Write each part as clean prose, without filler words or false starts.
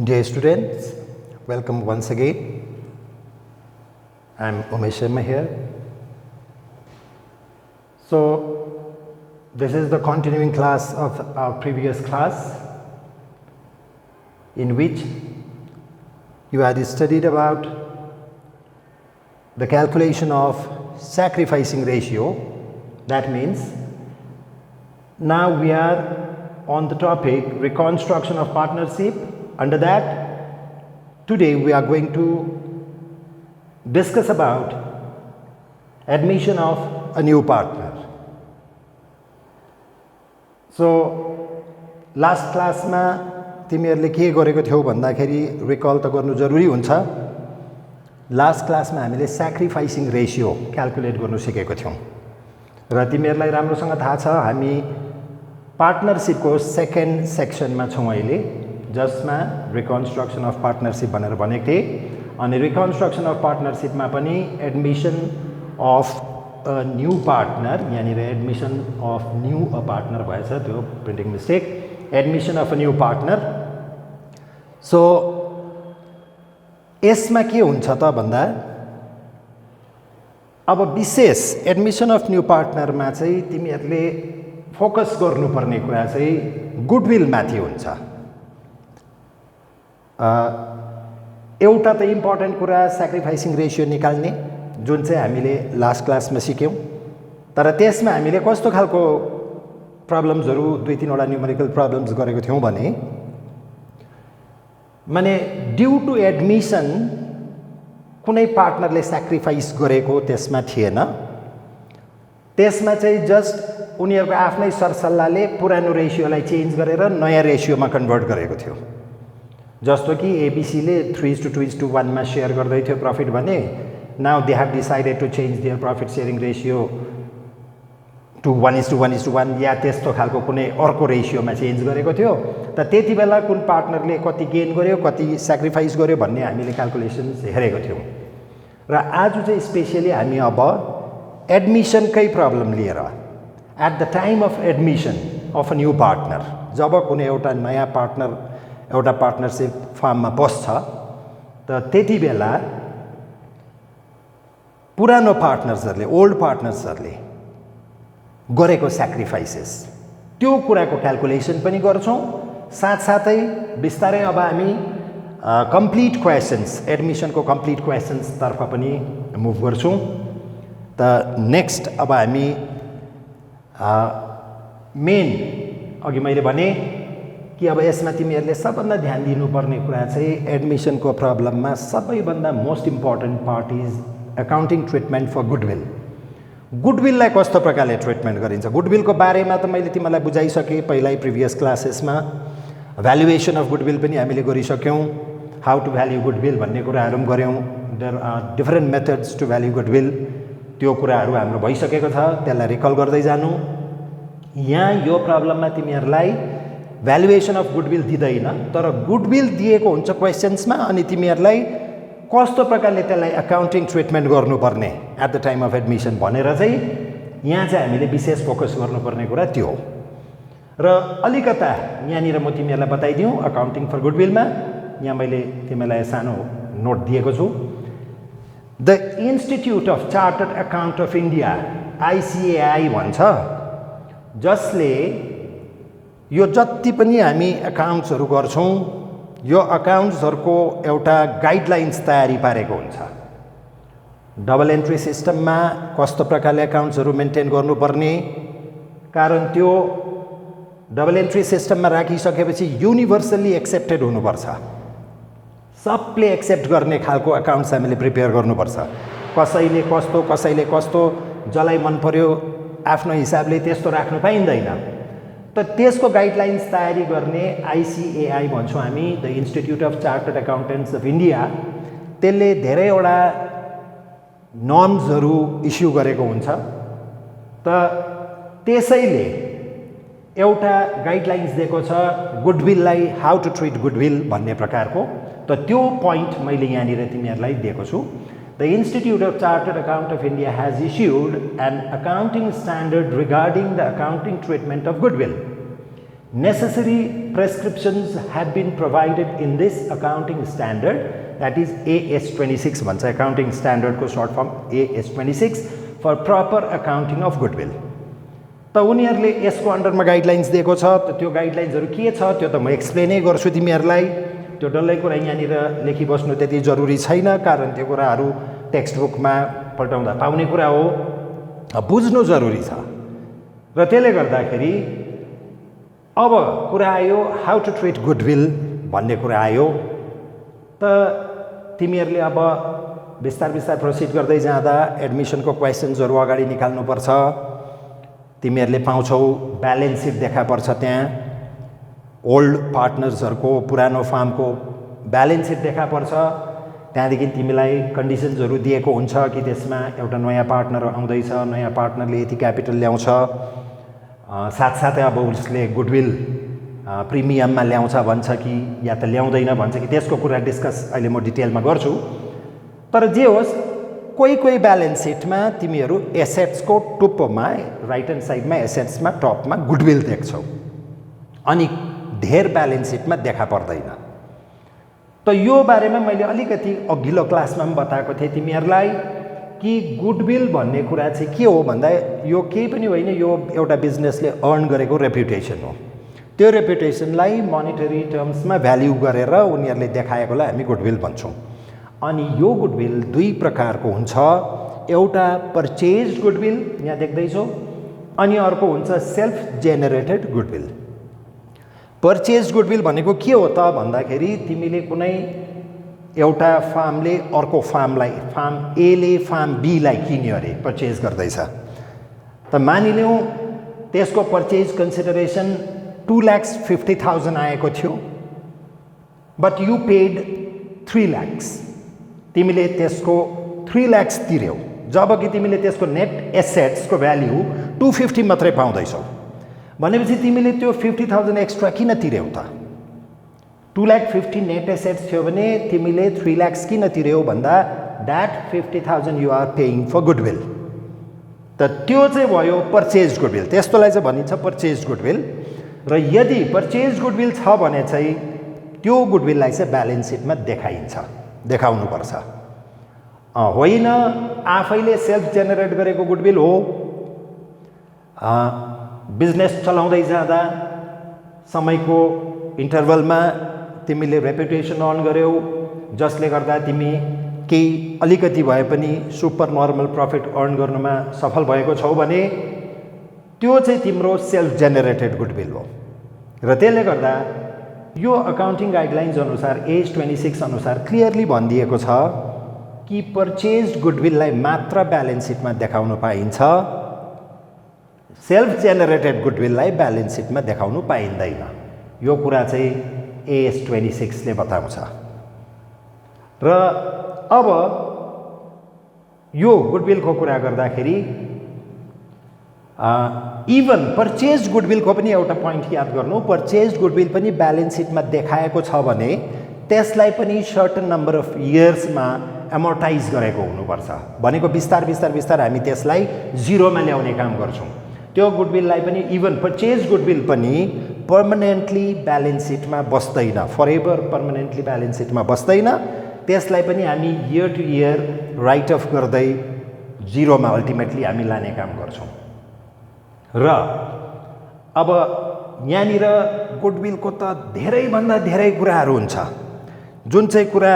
Dear students, welcome once again. I am Umesh Sharma here. So, this is the continuing class of our previous class, in which you had studied about the calculation of sacrificing ratio. That means now we are on the topic reconstruction of partnership. Under that, today we are going to discuss about admission of a new partner. So, last class में तिमीहरूले के गरेको थियौ भन्दाखेरि रिकल त गर्नु जरुरी हुन्छ. लास्ट क्लासमा हामीले सैक्रिफाइसिङ रेशियो क्याल्कुलेट गर्नु सिकेको थियौं र तिमीहरूलाई राम्रोसँग थाहा छ हामी पार्टनरशिपको सेकेन्ड सेक्सनमा छौं अहिले, जसमा रिकन्स्ट्रक्सन अफ पार्टनरशिप भनेर भनेको थिए. अनि रिकन्स्ट्रक्सन अफ पार्टनरशिपमा पनि admission of a new partner, यहाँनिर admission of new a partner भएछ, त्यो printing mistake, admission of a new partner. So यसमा के हुन्छ त भन्दा अब विशेष एडमिसन अफ न्यू पार्टनरमा चाहिँ तिमीहरूले फोकस गर्नुपर्ने कुरा चाहिँ गुडविल माथि हुन्छ. एउटा त इम्पोर्टेन्ट कुरा सैक्रिफाइसिङ रेशियो निकाल्ने, जुन चाहिँ हामीले लास्ट क्लासमा सिक्यौं. तर त्यसमा हामीले कस्तो खालको प्रब्लम्सहरु दुई तीनवटा न्यूमेरिकल प्रब्लम्स गरेको थियौं भने माने ड्यू टु एडमिसन कुनै पार्टनरले सैक्रिफाइस गरेको त्यसमा थिएन. त्यसमा चाहिँ जस्ट उनीहरुको आफ्नै सरसल्लाहले पुरानो रेशियोलाई चेन्ज गरेर नयाँ रेशियोमा कन्भर्ट गरेको थियो. जस्तो कि एबीसी ले 3:2:1 मा शेयर गर्दै थियो प्रॉफिट भने, now they have decided to change their profit sharing ratio to 1:1:1 या त्यस्तो खालको कुनै अर्को रेशियोमा चेन्ज गरेको थियो. त त्यति बेला कुन पार्टनरले कति गेन गर्यो, कति सैक्रिफाइस गर्यो भन्ने हामीले क्याल्कुलेसन्स हेरेको थियौं. र आज चाहिँ स्पेशली हामी अब एडमिसनकै प्रब्लम लिएर, at the time of admission of a new partner, जब कुनै एउटा नयाँ पार्टनर एउटा पार्टनरशिप फर्ममा बस्छ त त्यति बेला पुरानो पार्टनर्सहरुले, ओल्ड पार्टनर्सहरुले गरेको सैक्रिफाइसेस, त्यो कुराको क्याल्कुलेसन पनि गर्छौं. साथसाथै बिस्तारै अब हामी कम्प्लिट क्वेशन्स, एडमिसनको कम्प्लिट क्वेशन्स तर्फ पनि मुभ गर्छौं. त नेक्स्ट अब हामी मेन, अघि मैले भने कि अब यसमा तिमीहरूले सबभन्दा ध्यान दिनुपर्ने कुरा चाहिँ एडमिसनको प्रब्लममा सबैभन्दा most important part is accounting treatment for goodwill. गुडविललाई कस्तो प्रकारले ट्रिटमेन्ट गरिन्छ, गुडविलको बारेमा त मैले तिमीलाई बुझाइसके पहिल्यै प्रिभियस क्लासेसमा. भ्यालुएसन अफ गुडविल पनि हामीले गरिसक्यौं, हाउ टु भ्याल्यु गुडविल भन्ने कुराहरु पनि गर्यौं. There are different methods to value goodwill, त्यो कुराहरु हाम्रो भइसकेको छ, त्यसलाई रिकल गर्दै जानु. यहाँ यो प्रब्लममा तिमीहरूलाई भ्यालुएसन अफ गुडविल दिदैन, तर गुडविल दिएको हुन्छ क्वेशन्समा, अनि तिमीहरूलाई कस्तो प्रकारले त्यसलाई अकाउन्टिङ ट्रिटमेन्ट गर्नुपर्ने at the time of admission भनेर चाहिँ यहाँ चाहिँ हामीले विशेष फोकस गर्नुपर्ने कुरा त्यो हो. र अलिकता यहाँनिर म तिमीहरूलाई बताइदिउँ अकाउन्टिङ फर गुडविलमा, यहाँ मैले तिमीलाई सानो नोट दिएको छु. The institute of chartered account of India, ICAI भन्छ, जसले यो जति पनि हामी अकाउन्ट्सहरु गर्छौं, यो अकाउन्ट्सहरुको एउटा गाइडलाइन्स तयारी पारेको हुन्छ. डबल एन्ट्री सिस्टममा कस्तो प्रकारले अकाउन्ट्सहरु मेन्टेन गर्नुपर्ने, कारण त्यो डबल एन्ट्री सिस्टममा राखिसकेपछि युनिभर्सली एक्सेप्टेड हुनुपर्छ. सबले एक्सेप्ट गर्ने खालको अकाउन्ट्स हामीले प्रिपेयर गर्नुपर्छ. कसैले कस्तो जसलाई मन पर्यो आफ्नो हिसाबले त्यस्तो राख्नु पाइँदैन. त त्यसको गाइडलाइन्स तयारी गर्ने आइसिएआई भन्छौं हामी, the institute of chartered अकाउन्टेन्ट्स of India, त्यसले धेरैवटा नर्म्सहरु इस्यु गरेको हुन्छ. त त्यसैले एउटा गाइडलाइन्स दिएको छ गुडविललाई, हाउ टु ट्रिट गुडविल भन्ने प्रकारको. त त्यो पोइन्ट मैले यहाँनिर तिमीहरूलाई दिएको छु. The institute of chartered account of India has issued an accounting standard regarding the accounting treatment of goodwill. necessary prescriptions have been provided in this accounting standard, that is AS26 भन्छ accounting standard को short form AS26 for proper accounting of goodwill. त उनीहरूले यसको अन्डरमा guidelines दिएको छ, त त्यो गाइडलाइन्सहरू के छ त्यो त म एक्सप्लेनै गर्छु तिमीहरूलाई। त्यो डल्लै कुरा यहाँनिर लेखिबस्नु त्यति जरुरी छैन, कारण त्यो कुराहरू टेक्स्ट बुकमा पल्टाउँदा पाउने कुरा हो, बुझ्नु जरुरी छ। र त्यसले गर्दाखेरि अब कुरा आयो हाउ टु ट्रिट गुडविल भन्ने कुरा आयो। त तिमीहरूले अब बिस्तार बिस्तार प्रोसिड गर्दै जाँदा एडमिसनको क्वेसन्सहरू अगाडि निकाल्नुपर्छ। तिमीहरूले पाउँछौ ब्यालेन्स सिट देखा पर्छ, त्यहाँ ओल्ड पार्टनर्सहरूको पुरानो फार्मको ब्यालेन्स सिट देखा पर्छ। त्यहाँदेखि तिमीलाई कन्डिसन्सहरू दिएको हुन्छ कि त्यसमा एउटा नयाँ पार्टनर आउँदैछ, नयाँ पार्टनरले यति क्यापिटल ल्याउँछ, साथसाथै अब उसले गुडविल प्रिमियममा ल्याउँछ भन्छ कि या त ल्याउँदैन भन्छ कि, त्यसको कुरा डिस्कस अहिले म डिटेलमा गर्छु। तर जे होस्, कोही कोही ब्यालेन्स सिटमा तिमीहरू एसेट्सको टुप्पोमा राइट ह्यान्ड साइडमा एसेट्समा टपमा गुडविल देख्छौ, अनि धेर ब्यालेन्स सिटमा देखा पर्दैन। त यो बारेमा मैले अलिकति अघिल्लो क्लासमा पनि बताएको थिएँ तिमीहरूलाई कि गुडविल भन्ने कुरा चाहिँ के हो भन्दा यो केही पनि होइन, यो एउटा बिजनेसले अर्न गरेको रेप्युटेसन हो। त्यो रेप्युटेसनलाई मोनिटरी टर्म्समा भ्याल्यु गरेर उनीहरूले देखाएकोलाई हामी गुडविल भन्छौँ। अनि यो गुडविल दुई प्रकारको हुन्छ, एउटा पर्चेज गुडविल यहाँ देख्दैछौ, अनि अर्को हुन्छ self generated goodwill. Purchase goodwill भनेको के हो त भन्दाखेरि तिमीले कुनै एउटा फार्मले अर्को फार्मलाई, फार्म एले फार्म बीलाई किन्यो अरे, पर्चेज गर्दैछ। त मानिलिउँ त्यसको पर्चेज कन्सिडरेसन 2,50,000 आएको थियो, बट यु पेड 3 लाख। तिमीले त्यसको 3 लाख तिर्यौ, जबकि तिमीले त्यसको नेट एसेट्सको भ्याल्यु 250 मात्रै पाउँदैछौ। भनेपछि तिमीले त्यो 50,000 एक्स्ट्रा किन तिर्यौ त? 2,50,000 नेट एसेट्स थियो भने तिमीले 3 लाख किन तिर्यौ भन्दा that 50,000 you are paying for goodwill. त त्यो चाहिँ भयो पर्चेज गुडविल, त्यस्तोलाई चाहिँ भनिन्छ पर्चेज गुडविल। र यदि पर्चेज गुडविल छ भने चाहिँ त्यो गुडविललाई चाहिँ ब्यालेन्स सिटमा देखाइन्छ, देखाउनुपर्छ। होइन आफैले सेल्फ जेनेरेट गरेको गुडविल हो, बिजनेस चलाउँदै जाँदा समयको इन्टरभलमा तिमीले रेपुटेसन अर्न गर्यौ, जसले गर्दा तिमी केही अलिकति भए पनि सुपर नर्मल प्रफिट अर्न गर्नुमा सफल भएको छौ भने त्यो चाहिँ तिम्रो सेल्फ जेनेरेटेड गुडविल हो। र त्यसले गर्दा यो अकाउन्टिङ गाइडलाइन्स अनुसार AS26 अनुसार क्लियरली भनिदिएको छ कि पर्चेज गुडविललाई मात्र ब्यालेन्स सिटमा देखाउन पाइन्छ, सेल्फ जेनेरेटेड गुडविललाई ब्यालेन्स सिटमा देखाउनु पाइँदैन। यो कुरा चाहिँ AS26 ले बताउँछ। र अब यो गुडविलको कुरा गर्दाखेरि इभन पर्चेज गुडविलको पनि एउटा पोइन्ट याद गर्नु, पर्चेज गुडविल पनि ब्यालेन्स सिटमा देखाएको छ भने त्यसलाई पनि सर्टन नम्बर अफ इयर्समा एमोर्टाइज गरेको हुनुपर्छ। भनेको बिस्तार बिस्तार बिस्तार हामी त्यसलाई जिरोमा ल्याउने काम गर्छौँ। त्यो गुडविललाई पनि, इभन पर्चेज गुडविल पनि पर्मनेन्टली ब्यालेन्स सिटमा बस्दैन, फरएभर पर्मनेन्टली ब्यालेन्स सिटमा बस्दैन। त्यसलाई पनि हामी year two year right of गर्दै जिरोमा अल्टिमेटली हामी लाने काम गर्छौँ। र अब यहाँनिर गुडविलको त धेरैभन्दा धेरै कुराहरू हुन्छ, जुन चाहिँ कुरा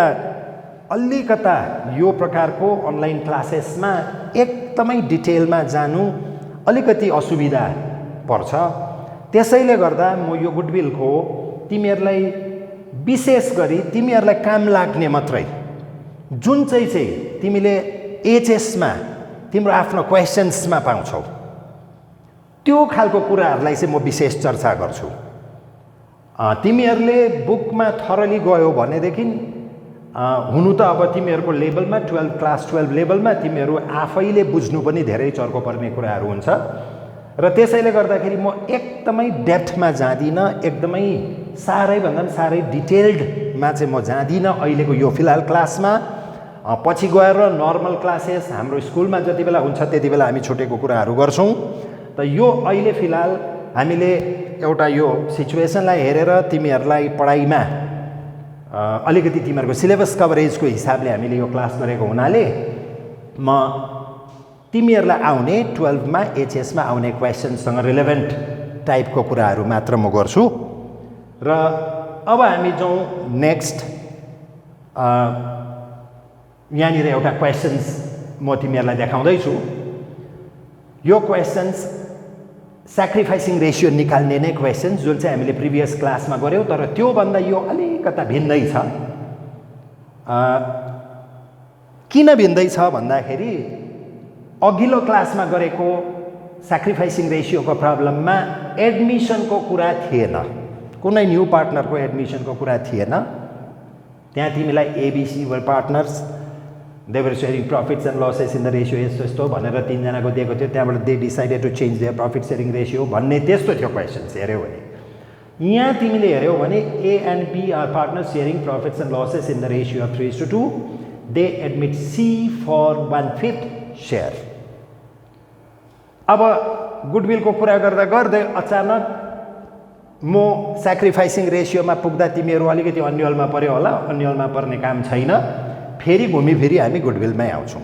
अलिकता यो प्रकारको अनलाइन क्लासेसमा एकदमै डिटेलमा जानु अलिकति असुविधा पर्छ। त्यसैले गर्दा म यो गुडविलको तिमीहरूलाई विशेष गरी तिमीहरूलाई काम लाग्ने मात्रै, जुन चाहिँ तिमीले एचएसमा तिम्रो आफ्नो क्वेसन्समा पाउँछौ, त्यो खालको कुराहरूलाई चाहिँ म विशेष चर्चा गर्छु। तिमीहरूले बुकमा थरली गयो भनेदेखि हुनु त अब तिमीहरूको लेभलमा क्लास 12 लेभलमा तिमीहरू आफैले बुझ्नु पनि धेरै चर्को पर्ने कुराहरू हुन्छ। र त्यसैले गर्दाखेरि म एकदमै डेप्थमा जाँदिनँ, एकदमै साह्रैभन्दा पनि साह्रै डिटेल्डमा चाहिँ म जाँदिनँ अहिलेको यो फिलहाल क्लासमा। पछि गएर नर्मल क्लासेस हाम्रो स्कुलमा जति बेला हुन्छ त्यति बेला हामी छुटेको कुराहरू गर्छौँ। त यो अहिले फिलहाल हामीले एउटा यो सिचुएसनलाई हेरेर तिमीहरूलाई पढाइमा अलिकति तिमीहरूको सिलेबस कभरेजको हिसाबले हामीले यो क्लास गरेको हुनाले म तिमीहरूलाई आउने 12 मा एचएसमा आउने क्वेसनसँग रिलेभेन्ट टाइपको कुराहरू मात्र म गर्छु र अब हामी जाउँ नेक्स्ट यहाँनिर एउटा क्वेसन्स म तिमीहरूलाई देखाउँदैछु यो क्वेसन्स स्याक्रिफाइसिङ रेसियो निकाल्ने नै क्वेसन्स जुन चाहिँ हामीले प्रिभियस क्लासमा गऱ्यौँ तर त्योभन्दा यो अलिकता भिन्दै छ किन भिन्दै छ भन्दाखेरि अघिल्लो क्लासमा गरेको स्याक्रिफाइसिङ रेसियोको प्रब्लममा एडमिसनको कुरा थिएन कुनै न्यू पार्टनरको एडमिसनको कुरा थिएन त्यहाँ तिमीलाई ABC were partners they were sharing profits and losses in the ratio यस्तो यस्तो भनेर तीनजनाको दिएको थियो त्यहाँबाट they decided to change their profit sharing ratio भन्ने त्यस्तो थियो क्वेसन्स हेऱ्यौ भने यहाँ तिमीले हेऱ्यौ भने A and B are partners sharing profits and losses in the ratio of 3:2 they admit C for 1/5 share अब गुडविलको कुरा गर्दा गर्दै अचानक म स्याक्रिफाइसिङ रेसियोमा पुग्दा तिमीहरू अलिकति अन्यलमा पर्यो होला अन्यलमा पर्ने काम छैन फेरि घुमिफिरी हामी गुडविलमै आउँछौँ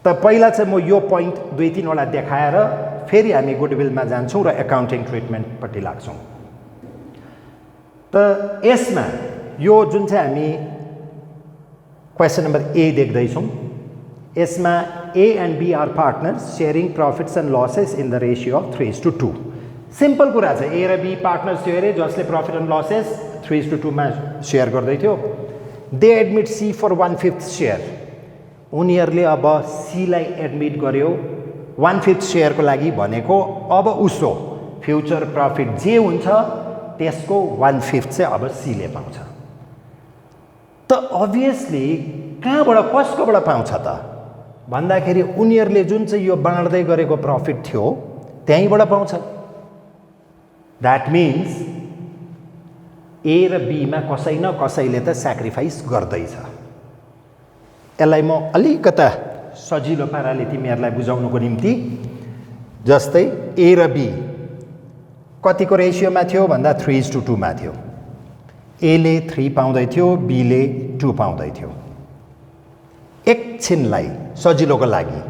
त पहिला चाहिँ म यो पोइन्ट 2-3 वटा देखाएर फेरि हामी गुडविलमा जान्छौँ र एकाउन्टिङ ट्रिटमेन्टपट्टि लाग्छौँ त यसमा यो जुन चाहिँ हामी क्वेसन नम्बर ए देख्दैछौँ यसमा A and B are partners sharing profits and losses in the ratio of 3:2 simple कुरा छ ए र बी पार्टनर्स थियो अरे जसले प्रॉफिट एन्ड लसेस 3:2 मा सेयर गर्दै थियो they admit C for 1/5 share उनीहरूले अब सीलाई एडमिट गर्यो 1/5 शेयरको लागि भनेको अब उसो फ्युचर प्रॉफिट जे हुन्छ त्यसको 1/5 चाहिँ अब सीले पाउँछ त अभियसली कहाँबाट कसकोबाट पाउँछ त भन्दाखेरि उनीहरूले जुन चाहिँ यो बाँड्दै गरेको प्रॉफिट थियो त्यहीँबाट पाउँछ द्याट मिन्स ए र बीमा कसै न कसैले त स्याक्रिफाइस गर्दैछ यसलाई म अलिकता सजिलो पाराले तिमीहरूलाई बुझाउनुको निम्ति जस्तै ए र बी कतिको रेसियोमा थियो भन्दा 3:2 मा थियो एले 3 पाउँदै थियो बीले 2 पाउँदै थियो एकछिनलाई सजिलोको लागि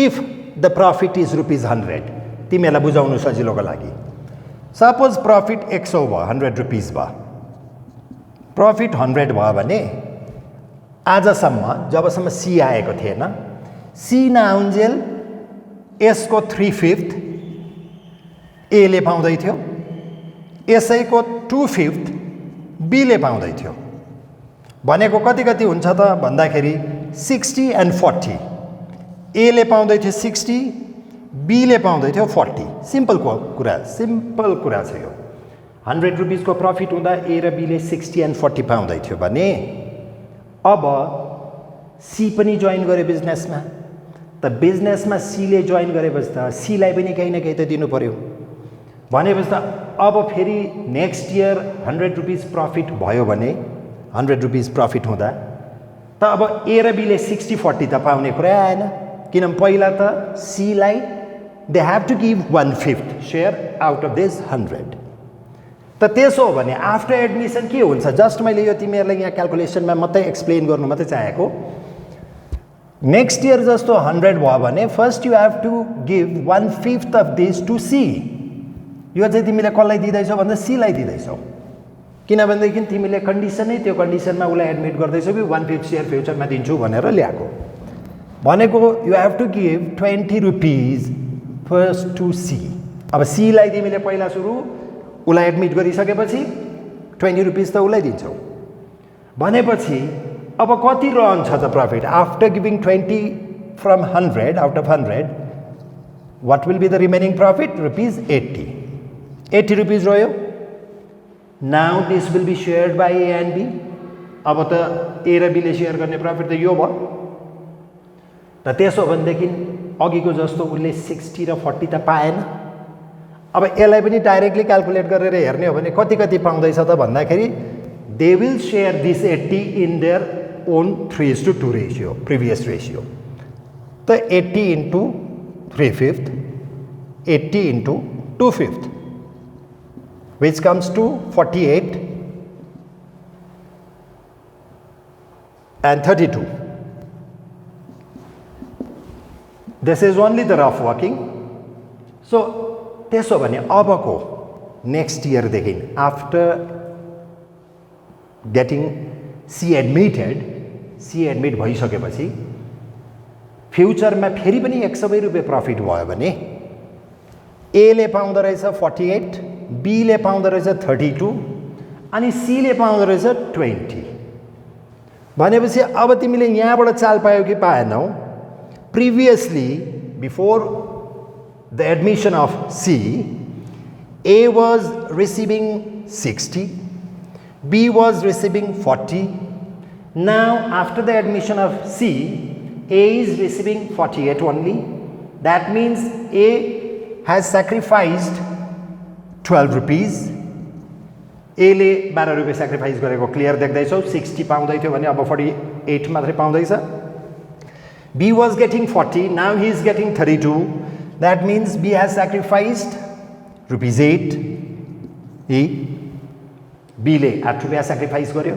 इफ द प्रॉफिट इज ₹100 तिमीहरूलाई बुझाउनु सजिलोको लागि सपोज प्रॉफिट 100 भयो 100 रुपीस भयो प्रॉफिट 100 भयो भने आजसम्म जबसम्म सी आएको थिएन सी नआउन्जेल यसको 3/5 एले पाउँदै थियो यसैको 2/5 बीले पाउँदै थियो भनेको कति कति हुन्छ त भन्दाखेरि 60 and 40 एले पाउँदै थियो 60 बीले पाउँदै थियो 40 सिम्पल कुरा छ यो 100 रुपीसको प्रॉफिट हुँदा ए र बीले 60 and 40 पाउँदै थियो भने अब सी पनि जोइन गर्यो बिजनेसमा त बिजनेसमा सीले जोइन गरेपछि त सीलाई पनि केही न केही त दिनु पर्यो भनेपछि त अब फेरि नेक्स्ट इयर 100 रुपीस प्रॉफिट भयो भने 100 रुपीस प्रॉफिट हुँदा त अब ए र बीले 60-40 त पाउने कुरा आएन किनभने पहिला त सीलाई they have to give 1/5 share out of this 100 त त्यसो हो भने आफ्टर एडमिसन के हुन्छ जस्ट मैले यो तिमीहरूलाई यहाँ क्याल्कुलेसनमा मात्रै एक्सप्लेन गर्नु मात्रै चाहेको नेक्स्ट इयर जस्तो 100 भयो भने first you have to give 1/5 of this to C यो चाहिँ तिमीले कसलाई दिँदैछौ भन्दा सीलाई दिँदैछौ किनभनेदेखि तिमीले कन्डिसनै त्यो कन्डिसनमा उसलाई एडमिट गर्दैछौ कि 1/5 शेयर फ्युचरमा दिन्छु भनेर ल्याएको भनेको you have to give 20 rupees first to C अब सीलाई तिमीले पहिला सुरु उसलाई एडमिट गरिसकेपछि 20 रुपीस त उसलाई दिन्छौ भनेपछि अब कति रहन्छ त profit after giving 20 from 100 out of 100 what will be the remaining profit ₹80 rupees रह्यो now this will be shared by A and B अब त ए र बीले शेयर गर्ने प्रॉफिट त यो भयो त त्यसो भनेदेखि अघिको जस्तो उसले 60 र 40 त पाएन अब यसलाई पनि डाइरेक्टली क्याल्कुलेट गरेर हेर्ने हो भने कति कति पाउँदैछ त भन्दाखेरि they will share this 80 in their own 3:2 ratio previous ratio त 80 into 3/5 80 into 2/5, which comes to 48 and 32. This is only the rough working. So, त्यसो भने अबको next year देखि after getting C admit भइसकेपछि फ्युचरमा फेरि पनि 100 रुपैयाँ प्रफिट भयो भने A ले पाउँदो रहेछ 48, B ले पाउँदो रहेछ 32 अनि C ले पाउँदो रहेछ 20. भनेपछि अब तिमीले यहाँबाट चाल पायौ कि पाएनौ? Previously, before the admission of C, A was receiving 60, B was receiving 40. Now, after the admission of C, A is receiving 48 only. That means A has sacrificed 12 rupees. A ले 12 रुपैयाँ sacrifice गरेको क्लियर देख्दैछौ. 60 पाउँदै थियो भने अब 48 मात्रै पाउँदैछ. B was getting 40, now he is getting 32. That means B has sacrificed rupees 8. B ले 8 रुपैयाँ sacrifice गर्यो.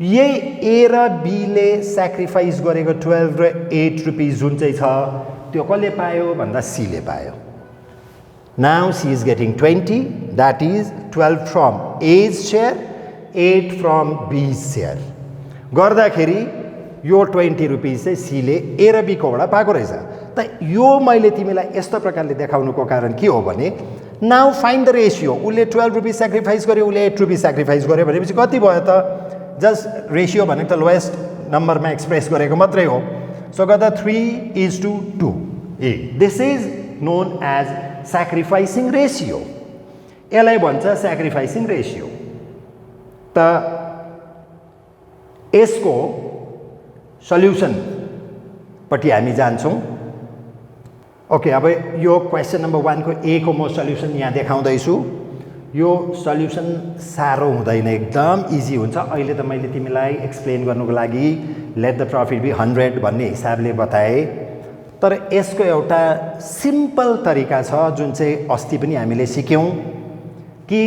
यही A र B ले sacrifice गरेको 12 र 8 रुपीस जुन चाहिँ छ त्यो कसले पायो भन्दा C ले पायो. Now C is getting 20, that is 12 from A's share, 8 from B's share. गर्दाखेरि यो 20 रुपीस चाहिँ C ले A र B कोबाट पाएको रहेछ. त यो मैले तिमीलाई यस्तो प्रकारले देखाउनुको कारण के हो भने नाउ फाइन्ड द रेशियो. उसले 12 रुपीस सेक्रिफाइस गर्यो, उसले 8 रुपीस सेक्रिफाइस गर्यो भनेपछि कति भयो त? जस्ट रेशियो भनेको त लोएस्ट नम्बरमा एक्सप्रेस गरेको मात्रै हो. सो गर्दा 3:2. This is known as sacrificing ratio. यसलाई भन्छ sacrificing ratio. त यसको सल्युसन पट्टि हामी जान्छौँ. ओके, अब यो क्वेसन नम्बर 1 को ए को म सल्युसन यहाँ देखाउँदैछु. यो सल्युसन साह्रो हुँदैन, एकदम इजी हुन्छ. अहिले त मैले तिमीलाई एक्सप्लेन गर्नुको लागि लेट द प्रॉफिट बी 100 भन्ने हिसाबले बताए. तर यसको एउटा सिम्पल तरिका छ जुन चाहिँ अस्ति पनि हामीले सिक्यौँ कि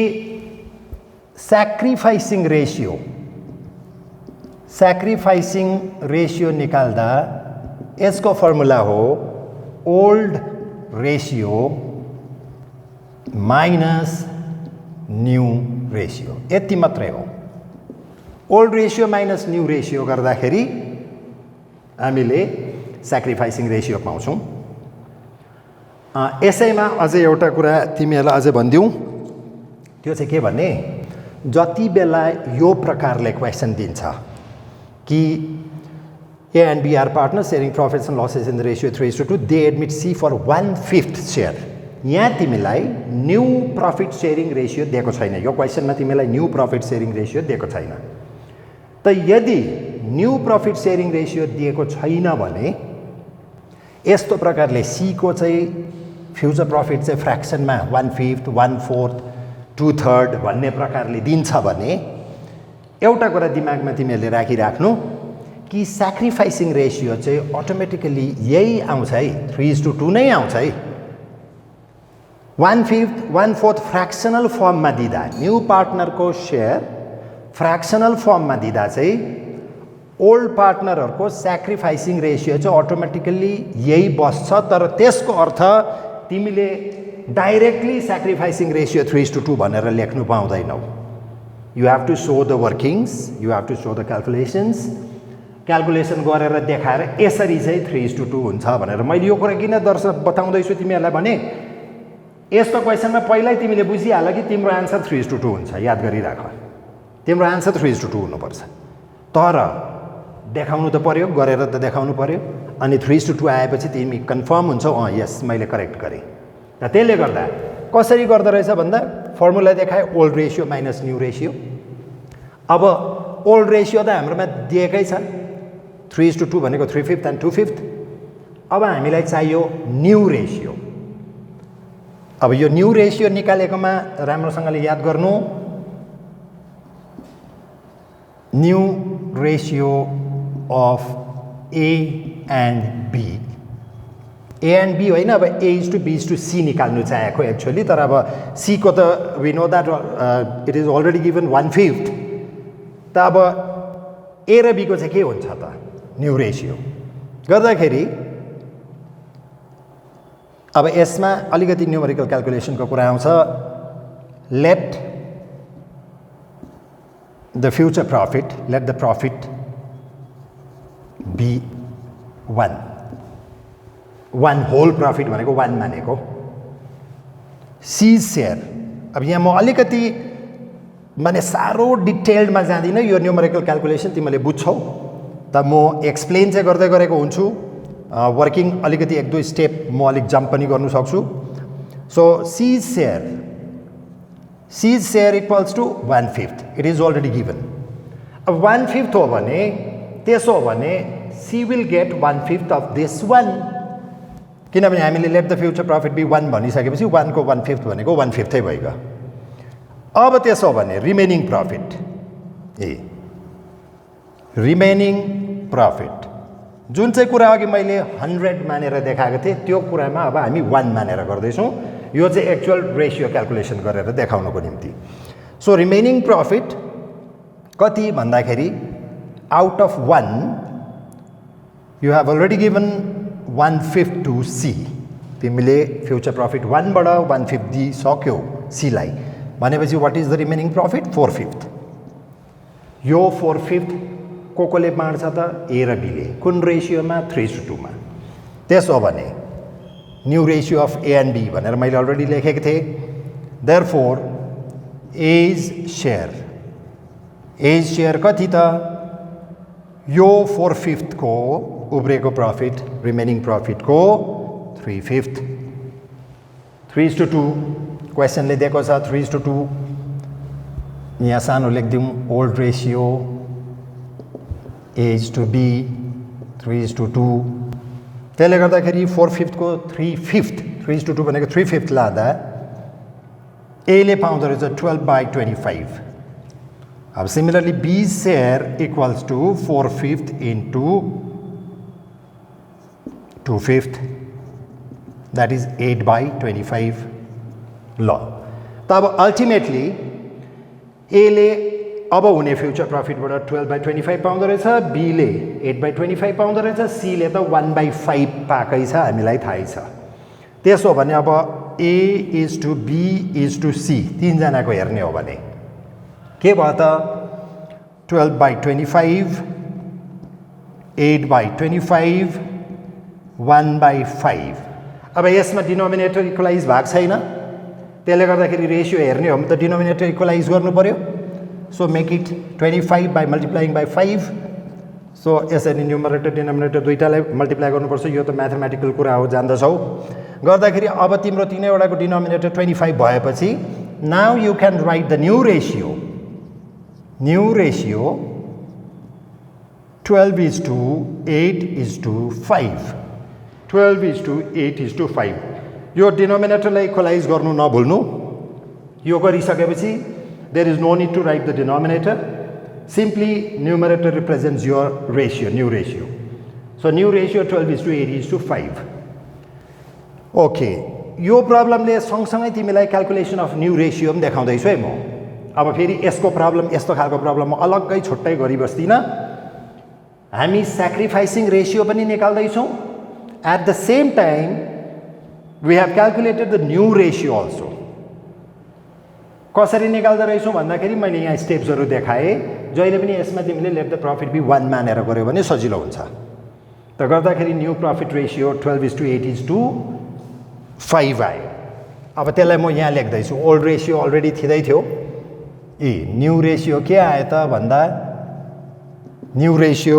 सैक्रिफाइसिङ रेशियो निकाल्दा यसको फर्मुला हो old ratio minus new ratio. यति मात्रै हो. Old ratio minus new ratio गर्दाखेरि हामीले सैक्रिफाइसिङ रेशियो पाउँछौँ. यसैमा अझै एउटा कुरा तिमीहरूलाई अझै भनिदिउँ. त्यो चाहिँ के भने जति बेला यो प्रकारले क्वेसन दिन्छ कि A and B are partners sharing profits and losses in the ratio 3:2, they admit C for 1/5 share. यहाँ तिमीलाई न्यू प्रॉफिट शेयरिङ रेशियो दिएको छैन. यो क्वेसनमा तिमीलाई न्यू प्रॉफिट शेयरिङ रेशियो दिएको छैन. त यदि न्यू प्रॉफिट शेयरिङ रेशियो दिएको छैन भने यस्तो प्रकारले C को चाहिँ फ्युचर प्रॉफिट चाहिँ फ्र्याक्सनमा 1/5, 1/4, 2/3 भन्ने प्रकारले दिन्छ भने एउटा कुरा दिमागमा तिमीहरूले राखिराख्नु कि सैक्रिफाइसिङ रेशियो चाहिँ अटोमेटिकली यही आउँछ है, 3:2 नै आउँछ है. 1/5, 1/4 फ्र्याक्सनल फर्ममा दिँदा न्यू पार्टनरको सेयर फ्र्याक्सनल फर्ममा दिँदा चाहिँ ओल्ड पार्टनरहरूको सैक्रिफाइसिङ रेशियो चाहिँ अटोमेटिकली यही बस्छ. तर त्यसको अर्थ तिमीले डाइरेक्टली सैक्रिफाइसिङ रेशियो 3:2 भनेर लेख्नु पाउँदैनौ. You have to show the workings, you have to show the calculation गरेर देखाएर यसरी चाहिँ 3:2 हुन्छ भनेर. मैले यो कुरा किन दर्शक बताउँदैछु तिमीहरूलाई भने यस्तो क्वेसनमा पहिल्यै तिमीले बुझिहाल कि तिम्रो आन्सर 3:2 हुन्छ. याद गरिराख, तिम्रो आन्सर 3:2 हुनुपर्छ. तर देखाउनु त पर्यो, गरेर त देखाउनु पर्यो. अनि 3:2 आएपछि तिमी कन्फर्म हुन्छौ, यस मैले करेक्ट गरेँ. र त्यसले गर्दा कसरी गर्दो रहेछ भन्दा फर्मुला देखाए old ratio minus new ratio. अब ओल्ड रेशियो त हाम्रोमा दिएकै छ, 3:2 भनेको 3/5 एन्ड 2/5. अब हामीलाई चाहियो न्यू रेशियो. अब यो न्यू रेशियो निकालेकोमा राम्रोसँगले याद गर्नु. New ratio of A and B A and B होइन, अब A is to B is to C निकाल्नु चाहेको एक्चुअली, तर अब सीको त we know that it is already given 1/5, त अब ए र बीको चाहिँ के हुन्छ त न्यू रेसियो गर्दाखेरि अब यसमा अलिकति न्युमेरिकल क्याल्कुलेसनको कुरा आउँछ। Let the future profit, let the profit be 1 whole profit भनेको 1 मानेको सीज शेयर। अब यहाँ म अलिकति माने साह्रो डिटेल्डमा जाँदिनँ, यो न्युमेरिकल क्याल्कुलेसन तिमीले बुझ्छौ त म एक्सप्लेन चाहिँ गर्दै गरेको हुन्छु, वर्किङ अलिकति 1-2 स्टेप म अलिक जम्प पनि गर्नु सक्छु। So C's share equals to 1/5, it is already given. अब 1/5 हो भने त्यसो हो भने C will get 1/5 of this 1, किनभने हामीले let the future profit be 1 भनिसकेपछि 1 को 1/5 भनेको 1/5 भइगयो। अब त्यसो हो भने रिमेनिङ प्रॉफिट, रिमेनिङ प्रॉफिट जुन चाहिँ कुरा अघि मैले 100 मानेर देखाएको थिएँ त्यो कुरामा अब हामी 1 मानेर गर्दैछौँ, यो चाहिँ एक्चुअल रेसियो क्याल्कुलेसन गरेर देखाउनको निम्ति। सो रिमेनिङ प्रॉफिट कति भन्दाखेरि out of 1 you have already given 1/5 to C, तिमीले फ्युचर प्रॉफिट 1 बाट 1/5 दिइसक्यौ सीलाई भनेपछि what is the remaining profit 4/5। यो 4/5 कोले बाँड्छ त ए र बीले, कुन रेसियोमा 3:2 मा। त्यसो भने new ratio of A and B भनेर मैले अलरेडी लेखेको थिएँ। देयरफोर एज शेयर कति त यो 4/5 को उब्रेको प्रॉफिट रिमेनिङ प्रॉफिट को 3/5, 3:2 क्वेसनले दिएको छ 3:2। यहाँ सानो लेखिदिउँ old ratio A is to B 3:2, त्यसले गर्दाखेरि 4/5 को 3/5, 3:2 भनेको 3/5 लाँदा ए ले पाउँदो रहेछ 12/25। अब similarly B share equals to 4/5 into 2/5, that is 8/25। ल त अब अल्टिमेटली ए ले अब हुने फ्युचर प्रॉफिटबाट 12/25 पाउँदो रहेछ, बी ले 8/25 पाउँदो रहेछ, सी ले त 1/5 पाएकै छ, हामीलाई थाहै छ। त्यसो भने अब A is to B is to C तीनजनाको हेर्ने हो भने के भयो त 12/25, 8/25, 1/5। अब यसमा डिनोमिनेटर इक्वलाइज भएको छैन, त्यसले गर्दाखेरि रेसियो हेर्ने हो भने त डिनोमिनेटर इक्वलाइज गर्नु पर्यो। So make it 25 by multiplying by 5। So यसरी न्युमरेटर डिनोमिनेटर दुईटालाई मल्टिप्लाई गर्नुपर्छ, यो त म्याथमेटिकल कुरा हो जान्दछौ। गर्दाखेरि अब तिम्रो तीनैवटाको डिनोमिनेटर 25 भएपछि now you can write the new ratio 12:8:5, 12:8:5। यो डिनोमिनेटरलाई इक्वलाइज गर्नु नभुल्नु। यो गरिसकेपछि there is no need to write the denominator, simply numerator represents your ratio, new ratio. So new ratio 12:8:5। Okay, यो प्रब्लमले सँगसँगै तिमीलाई क्याल्कुलेसन अफ न्यू रेसियो पनि देखाउँदैछु है म। अब फेरि यसको प्रब्लम यस्तो खालको प्रब्लम म अलग्गै छुट्टै गरी बस्दिनँ, हामी स्याक्रिफाइसिङ रेसियो पनि निकाल्दैछौँ। At the same time we have calculated the new ratio also. कसरी निकाल्दो रहेछौँ भन्दाखेरि मैले यहाँ स्टेप्सहरू देखाएँ, जहिले पनि यसमा तिमीले लेट द प्रॉफिट बी 1 मानेर गऱ्यो भने सजिलो हुन्छ। त गर्दाखेरि न्यू प्रॉफिट रेसियो 12:8:5 आयो। अब त्यसलाई म यहाँ लेख्दैछु, ओल्ड रेसियो अलरेडी थिँदै थियो। न्यू रेसियो के आयो त भन्दा न्यू रेसियो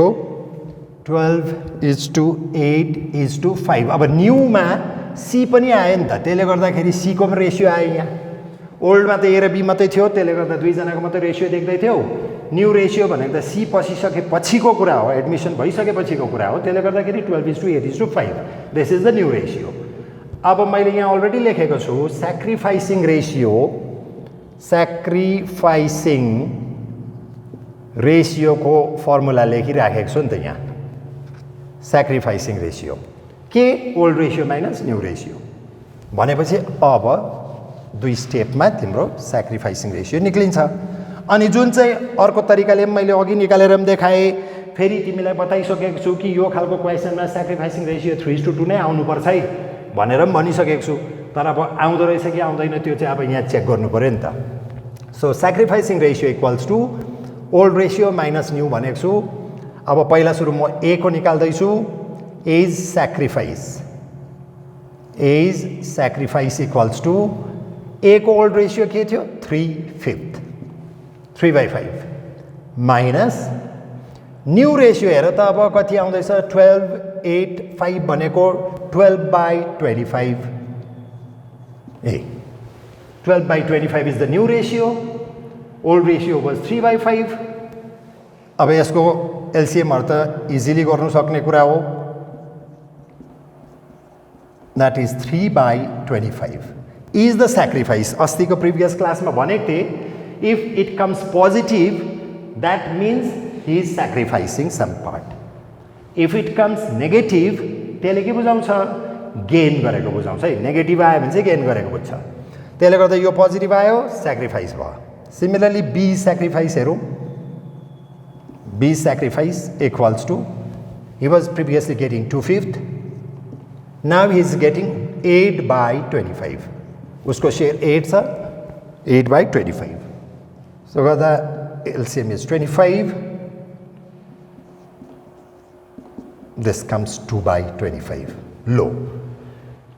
12:8:5। अब न्यूमा सी पनि आयो नि त, त्यसले गर्दाखेरि सीको पनि रेसियो आयो यहाँ। ओल्डमा त ए र बी मात्रै थियो, त्यसले गर्दा दुईजनाको मात्रै रेसियो देख्दै थियो। न्यू रेसियो भनेको त सी पसिसकेपछिको कुरा हो, एडमिसन भइसकेपछिको कुरा हो, त्यसले गर्दाखेरि 12:8:5 this is the new ratio. अब मैले यहाँ अलरेडी लेखेको छु स्याक्रिफाइसिङ रेसियोको फर्मुला लेखिराखेको छु नि त यहाँ। स्याक्रिफाइसिङ रेसियो के old ratio minus new ratio भनेपछि अब दुई स्टेपमा तिम्रो सेक्रिफाइसिङ रेसियो निक्लिन्छ। अनि जुन चाहिँ अर्को तरिकाले मैले अघि निकालेर पनि देखाएँ, फेरि तिमीलाई बताइसकेको छु कि यो खालको क्वेसनमा सेक्रिफाइसिङ रेसियो 3:2 नै आउनुपर्छ है भनेर पनि भनिसकेको छु। तर अब आउँदो रहेछ कि आउँदैन त्यो चाहिँ अब यहाँ चेक गर्नु पऱ्यो नि त। So sacrificing ratio equals to old ratio minus new भनेको छु। अब पहिला सुरु म ए को निकाल्दैछु। A's sacrifice equals to A को ओल्ड रेसियो के थियो 3/5 3/5 माइनस न्यू रेसियो हेर त अब कति आउँदैछ 12/8/5 भनेको 12/25 12/25 is the new ratio. Old ratio was 3/5। अब यसको एलसीएमहरु त इजिली गर्नु सक्ने कुरा हो। That is 3/25 is the sacrifice. अस्तिको प्रिभियस क्लासमा भनेको थिएँ if it comes positive that means he is sacrificing some part. If it comes negative त्यसले के बुझाउँछ गेन गरेको बुझाउँछ है। नेगेटिभ आयो भने चाहिँ गेन गरेको बुझ्छ। त्यसले गर्दा यो पोजिटिभ आयो सेक्रिफाइस भयो। सिमिलरली बी सेक्रिफाइस हेरौँ। B sacrifice equals to he was previously getting 2/5 now he is getting 8/25 उसको शेयर 8 छ 8/25 so गर्दा LCM is 25 this comes 2/25 low.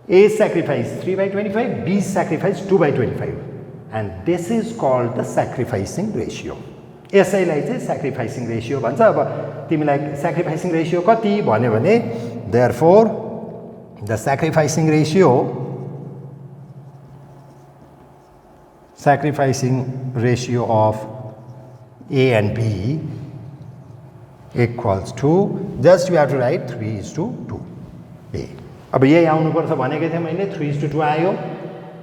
A sacrifice 3/25, B sacrifice 2/25 and this is called the sacrificing ratio. यसैलाई चाहिँ sacrificing ratio भन्छ। अब तिमीलाई sacrificing ratio कति भन्यो भने therefore the sacrificing ratio of A and B equals to just you have to write 3:2 A. अब यही आउनुपर्छ भनेको थिएँ मैले 3:2 आयो।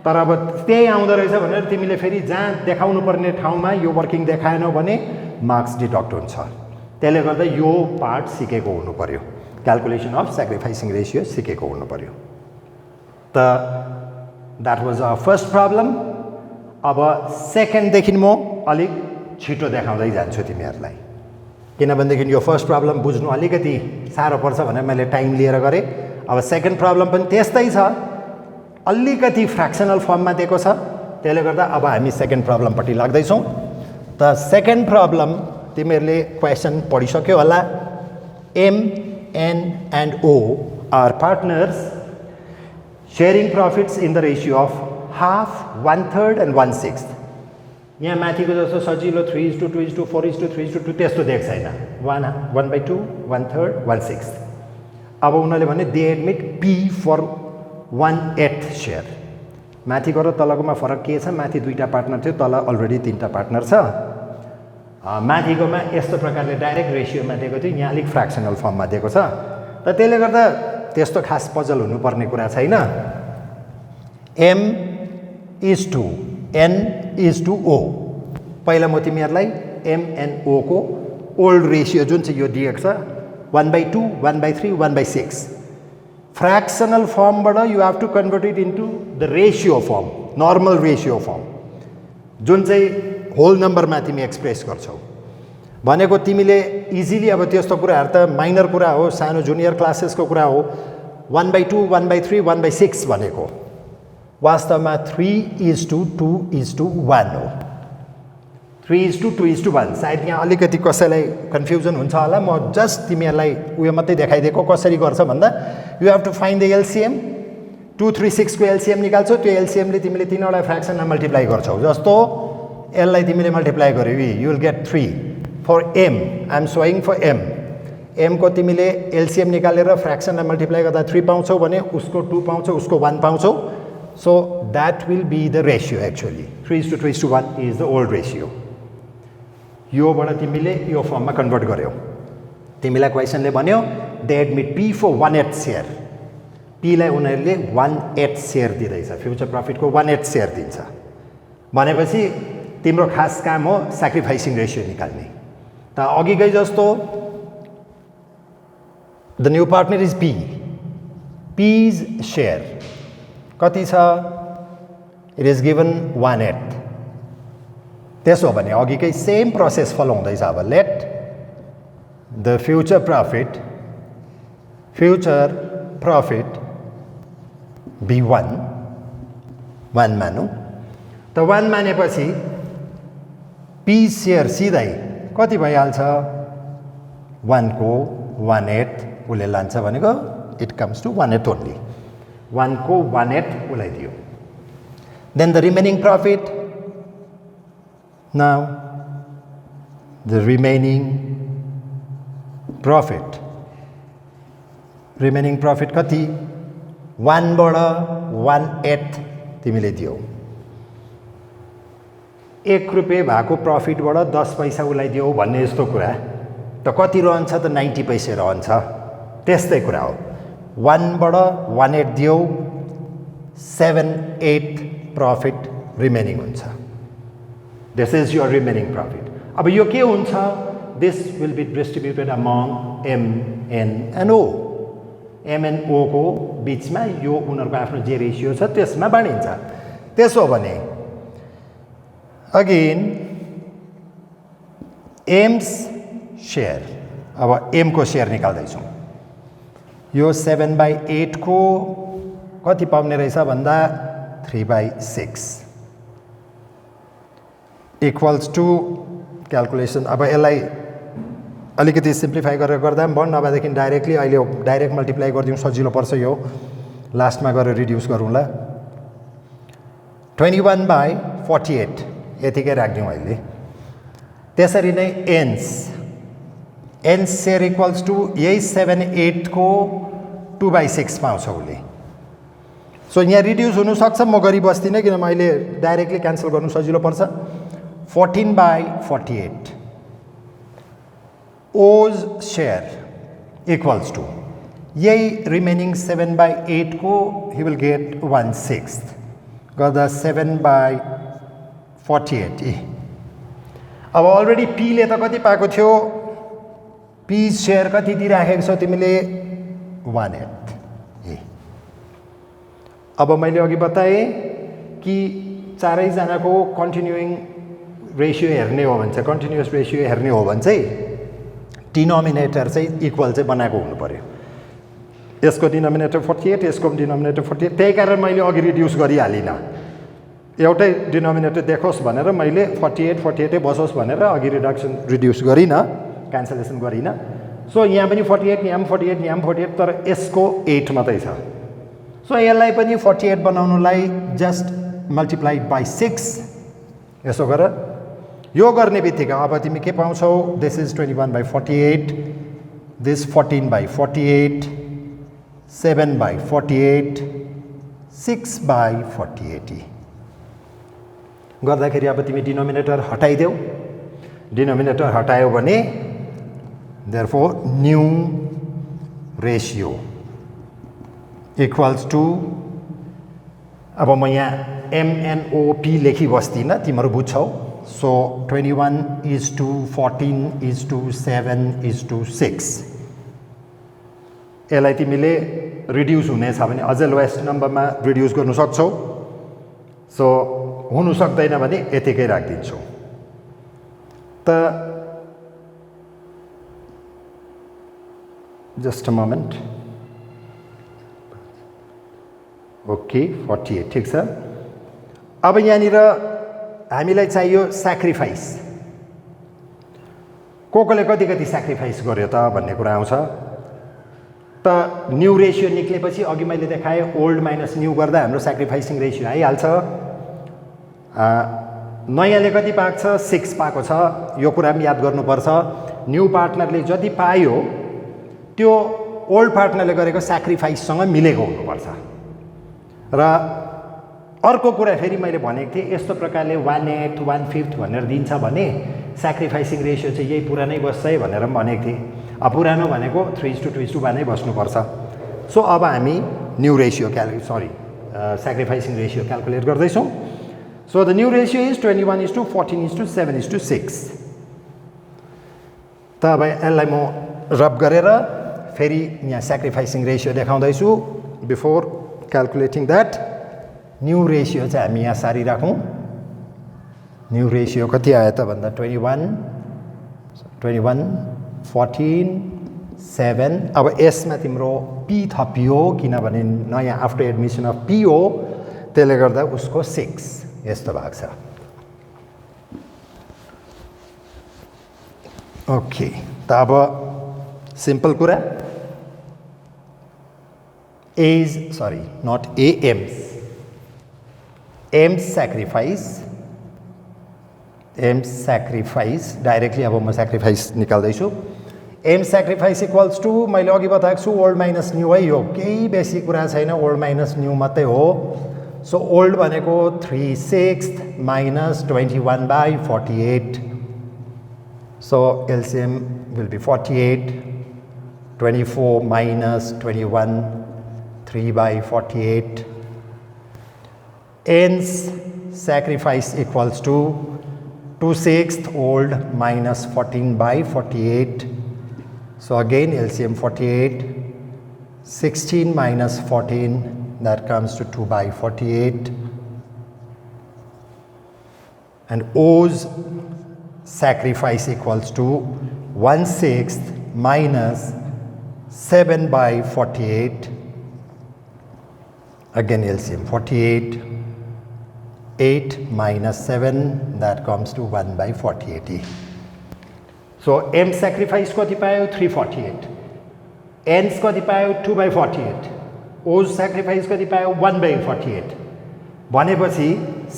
तर अब त्यही आउँदो रहेछ भनेर तिमीले फेरि जहाँ देखाउनु पर्ने ठाउँमा यो वर्किङ देखाएनौ भने मार्क्स डिडक्ट हुन्छ। त्यसले गर्दा यो पार्ट सिकेको हुनु पर्यो। क्याल्कुलेसन अफ सेक्रिफाइसिङ रेसियो सिकेको हुनु पर्यो। त that was a first problem. अब सेकेन्डदेखि म अलिक छिटो देखाउँदै जान्छु तिमीहरूलाई, किनभनेदेखि यो फर्स्ट प्रब्लम बुझ्नु अलिकति साह्रो पर्छ भनेर मैले टाइम लिएर गरेँ। अब सेकेन्ड प्रब्लम पनि त्यस्तै छ, अलिकति फ्र्याक्सनल फर्ममा दिएको छ। त्यसले गर्दा अब हामी सेकेन्ड प्रब्लमपट्टि लाग्दैछौँ। त सेकेन्ड प्रब्लम तिमीहरूले क्वेसन पढिसक्यो होला। M N and O R partners sharing profits in the ratio of 1/2, 1/3 and 1/6। यहाँ माथिको जस्तो सजिलो 3:2, 4:3, 3:2 त्यस्तो देख्छ छैन। 1/2, 1/3, 1/6। अब उनीहरूले भने they admit P for 1/8 share. माथिको र तलकोमा फरक के छ? माथि 2टा पार्टनर थियो, तल अलरेडी 3टा पार्टनर छ। माथिकोमा यस्तो प्रकारले डाइरेक्ट रेसियोमा दिएको थियो, यहाँ अलिक फ्र्याक्सनल फर्ममा दिएको छ। त त्यसले गर्दा त्यस्तो खास पजल हुनुपर्ने कुरा छैन। M:N:O। पहिला म तिमीहरूलाई MNO को ओल्ड रेसियो जुन चाहिँ यो दिएको छ 1/2, 1/3, 1/6 फ्र्याक्सनल फर्मबाट you have to convert it into the ratio form, normal ratio form जुन चाहिँ होल नम्बरमा तिमी एक्सप्रेस गर्छौ। भनेको तिमीले इजिली अब त्यस्तो कुराहरू त माइनर कुरा हो, सानो जुनियर क्लासेसको कुरा हो। 1/2, 1/3, 1/6 भनेको वास्तवमा 3:2:1 हो। 3:2:1 सायद यहाँ अलिकति कसैलाई कन्फ्युजन हुन्छ होला। म जस्ट तिमीहरूलाई उयो मात्रै देखाइदिएको कसरी गर्छ भन्दा you have to find the LCM. 2, 3, 6 को एलसिएम निकाल्छौ। त्यो एलसिएमले तिमीले तीनवटा फ्र्याक्सनमा मल्टिप्लाई गर्छौ। जस्तो यसलाई तिमीले मल्टिप्लाई गर्यो you will get 3 for M. I am showing for M. M को तिमीले एलसिएम निकालेर फ्र्याक्सनमा मल्टिप्लाई गर्दा 3 पाउँछौ भने उसको 2 पाउँछौ, उसको 1 पाउँछौ। So that will be the ratio actually. 3:1 is the old ratio. योबाट तिमीले यो फर्ममा कन्भर्ट गर्यौ। तिमीलाई क्वेसनले भन्यो they admit P for 1/8 share. पीलाई उनीहरूले 1/8 सेयर दिँदैछ, फ्युचर प्रफिटको 1/8 सेयर दिन्छ भनेपछि तिम्रो खास काम हो सेक्रिफाइसिङ रेसियो निकाल्ने। त अघिकै जस्तो the new partner is P P's share कति छ? It is given 1/8. त्यसो भने अघिकै सेम प्रोसेस फलो हुँदैछ। अब let the future profit be 1 मानौँ। त 1 मानेपछि P सेयर सिधै कति भइहाल्छ? 1 को 1/8 उसले लान्छ भनेको it comes to 1/8 only. 1 को 1/8 उसलाई दियो। Then the remaining profit, now the remaining profit कति? 1 बाट 1/8 तिमीले दियो। 1 रुपैयाँ भएको प्रफिटबाट 10 पैसा उसलाई दियो भन्ने यस्तो कुरा त कति रहन्छ त? 90 पैसा रहन्छ। त्यस्तै कुरा हो। 1 बाट 1/8 दियो, 7/8 प्रफिट रिमेनिङ हुन्छ। This is your remaining profit. अब यो के हुन्छ? This will be distributed among M, N and O। M and O को बिचमा यो उनीहरूको आफ्नो जे रेसियो छ त्यसमा बाँडिन्छ। त्यसो भने अगेन M's शेयर, अब M को शेयर निकाल्दैछौँ। यो 7/8 को कति पाउने रहेछ भन्दा 3/6 इक्वल्स टु क्याल्कुलेसन। अब यसलाई अलिकति सिम्प्लिफाई गरेर गर्दा पनि भयो, नभएदेखि डाइरेक्टली अहिले डाइरेक्ट मल्टिप्लाई गरिदिउँ, सजिलो पर्छ। यो लास्टमा गएर रिड्युस गरौँला। 21/48 यतिकै राखिदिउँ अहिले। त्यसरी नै एन्स सेयर इक्वल्स टु यही 7/8 को 2/6 पाउँछ उसले। सो यहाँ रिड्युस हुनुसक्छ, म गरिबस्दिनँ किन मैले डाइरेक्टली क्यान्सल गर्नु सजिलो पर्छ। 14/48 O's share equals to यही रिमेनिङ 7/8 को he will get 1/6 गर्दा 7/48। अब अलरेडी P ले त कति पाएको थियो? P सेयर कति दिइराखेको छौ तिमीले? 1/8। अब मैले अघि बताएँ कि चारैजनाको कन्टिन्युइङ रेसियो हेर्ने हो भने चाहिँ, कन्टिन्युअस रेसियो हेर्ने हो भने चाहिँ डिनोमिनेटर चाहिँ इक्वल चाहिँ बनाएको हुनु पर्यो। यसको डिनोमिनेटर 48, यसको पनि डिनोमिनेटर 48। त्यही कारण मैले अघि रिड्युस गरिहालिनँ। एउटै डिनोमिनेटर देखोस् भनेर मैले 48 बसोस् भनेर अघि रिड्युस गरिनँ, क्यान्सलेसन गरिनँ। सो यहाँ पनि 48, यहाँ पनि 48, यहाँ पनि 48, तर यसको 8 मात्रै छ। सो यसलाई पनि 48 बनाउनुलाई जस्ट मल्टिप्लाइड बाई 6 यसो गर। यो गर्ने बित्तिकै अब तिमी के पाउँछौ? दिस इज 21/48, दिस 14/48, 7/48, 6/48 गर्दाखेरि अब तिमी डिनोमिनेटर हटाइदेऊ। डिनोमिनेटर हटायो भने therefore new ratio equals to, अब म यहाँ MNOP लेखी बस्दिनँ, तिमीहरू बुझ्छौ। सो 21:14:7:6 यसलाई तिमीले रिड्युस हुनेछ भने अझै लोएस्ट नम्बरमा रिड्युस गर्नु सक्छौ। सो हुनु सक्दैन भने यतिकै राखिदिन्छौ। त जस्ट अ मोमेन्ट। ओके 48 ठिक छ। अब यहाँनिर हामीलाई चाहियो स्याक्रिफाइस। कोले कति स्याक्रिफाइस गर्यो त भन्ने कुरा आउँछ। त न्यू रेसियो निक्लेपछि अघि मैले देखाएँ ओल्ड माइनस न्यू गर्दा हाम्रो स्याक्रिफाइसिङ रेसियो आइहाल्छ। नयाँले कति पाएको छ? 6 पाएको छ। यो कुरा पनि याद गर्नुपर्छ। न्यू पार्टनरले जति पायो त्यो ओल्ड पार्टनरले गरेको स्याक्रिफाइससँग मिलेको हुनुपर्छ। र अर्को कुरा फेरि मैले भनेको थिएँ, यस्तो प्रकारले 1/8, 1/5 भनेर दिन्छ भने स्याक्रिफाइसिङ रेसियो चाहिँ यही पुरानै बस्छ है भनेर पनि भनेको थिएँ। अब पुरानो भनेको 3:2:1 नै बस्नुपर्छ। सो अब हामी new ratio sacrificing ratio calculate गर्दैछौँ। So the new ratio is 21:14:7:6। त अब यसलाई म रब गरेर फेरि यहाँ स्याक्रिफाइसिङ रेसियो देखाउँदैछु। Before calculating that new ratio चाहिँ हामी यहाँ सारिराखौँ न्यू रेसियो कति आयो त भन्दा 21 14 7 अब यसमा तिम्रो पी थपियो किनभने नयाँ आफ्टर एडमिसन अफ पी हो त्यसले गर्दा उसको 6 यस्तो भएको छ ओके त अब सिम्पल कुरा as sorry not M's sacrifice directly अब म sacrifice निकाल्दैछु एम sacrifice इक्वल्स टू मैले अघि बताएको छु ओल्ड माइनस न्यू है यो केही बेसी कुरा छैन ओल्ड माइनस न्यू मात्रै हो सो ओल्ड भनेको 3/6 minus 21/48 so LCM will be 48 24 minus 21 3/48 n's sacrifice equals to 2/6 old minus 14/48 so again LCM 48 16 minus 14 that comes to 2/48 and O's sacrifice equals to 1/6 minus 7/48 again LCM 48 8 minus 7 that comes to 1/48 so M sacrifice कति पायो 348 N's कति पायो 2/48 O's sacrifice कति पायो 1/48 भनेपछि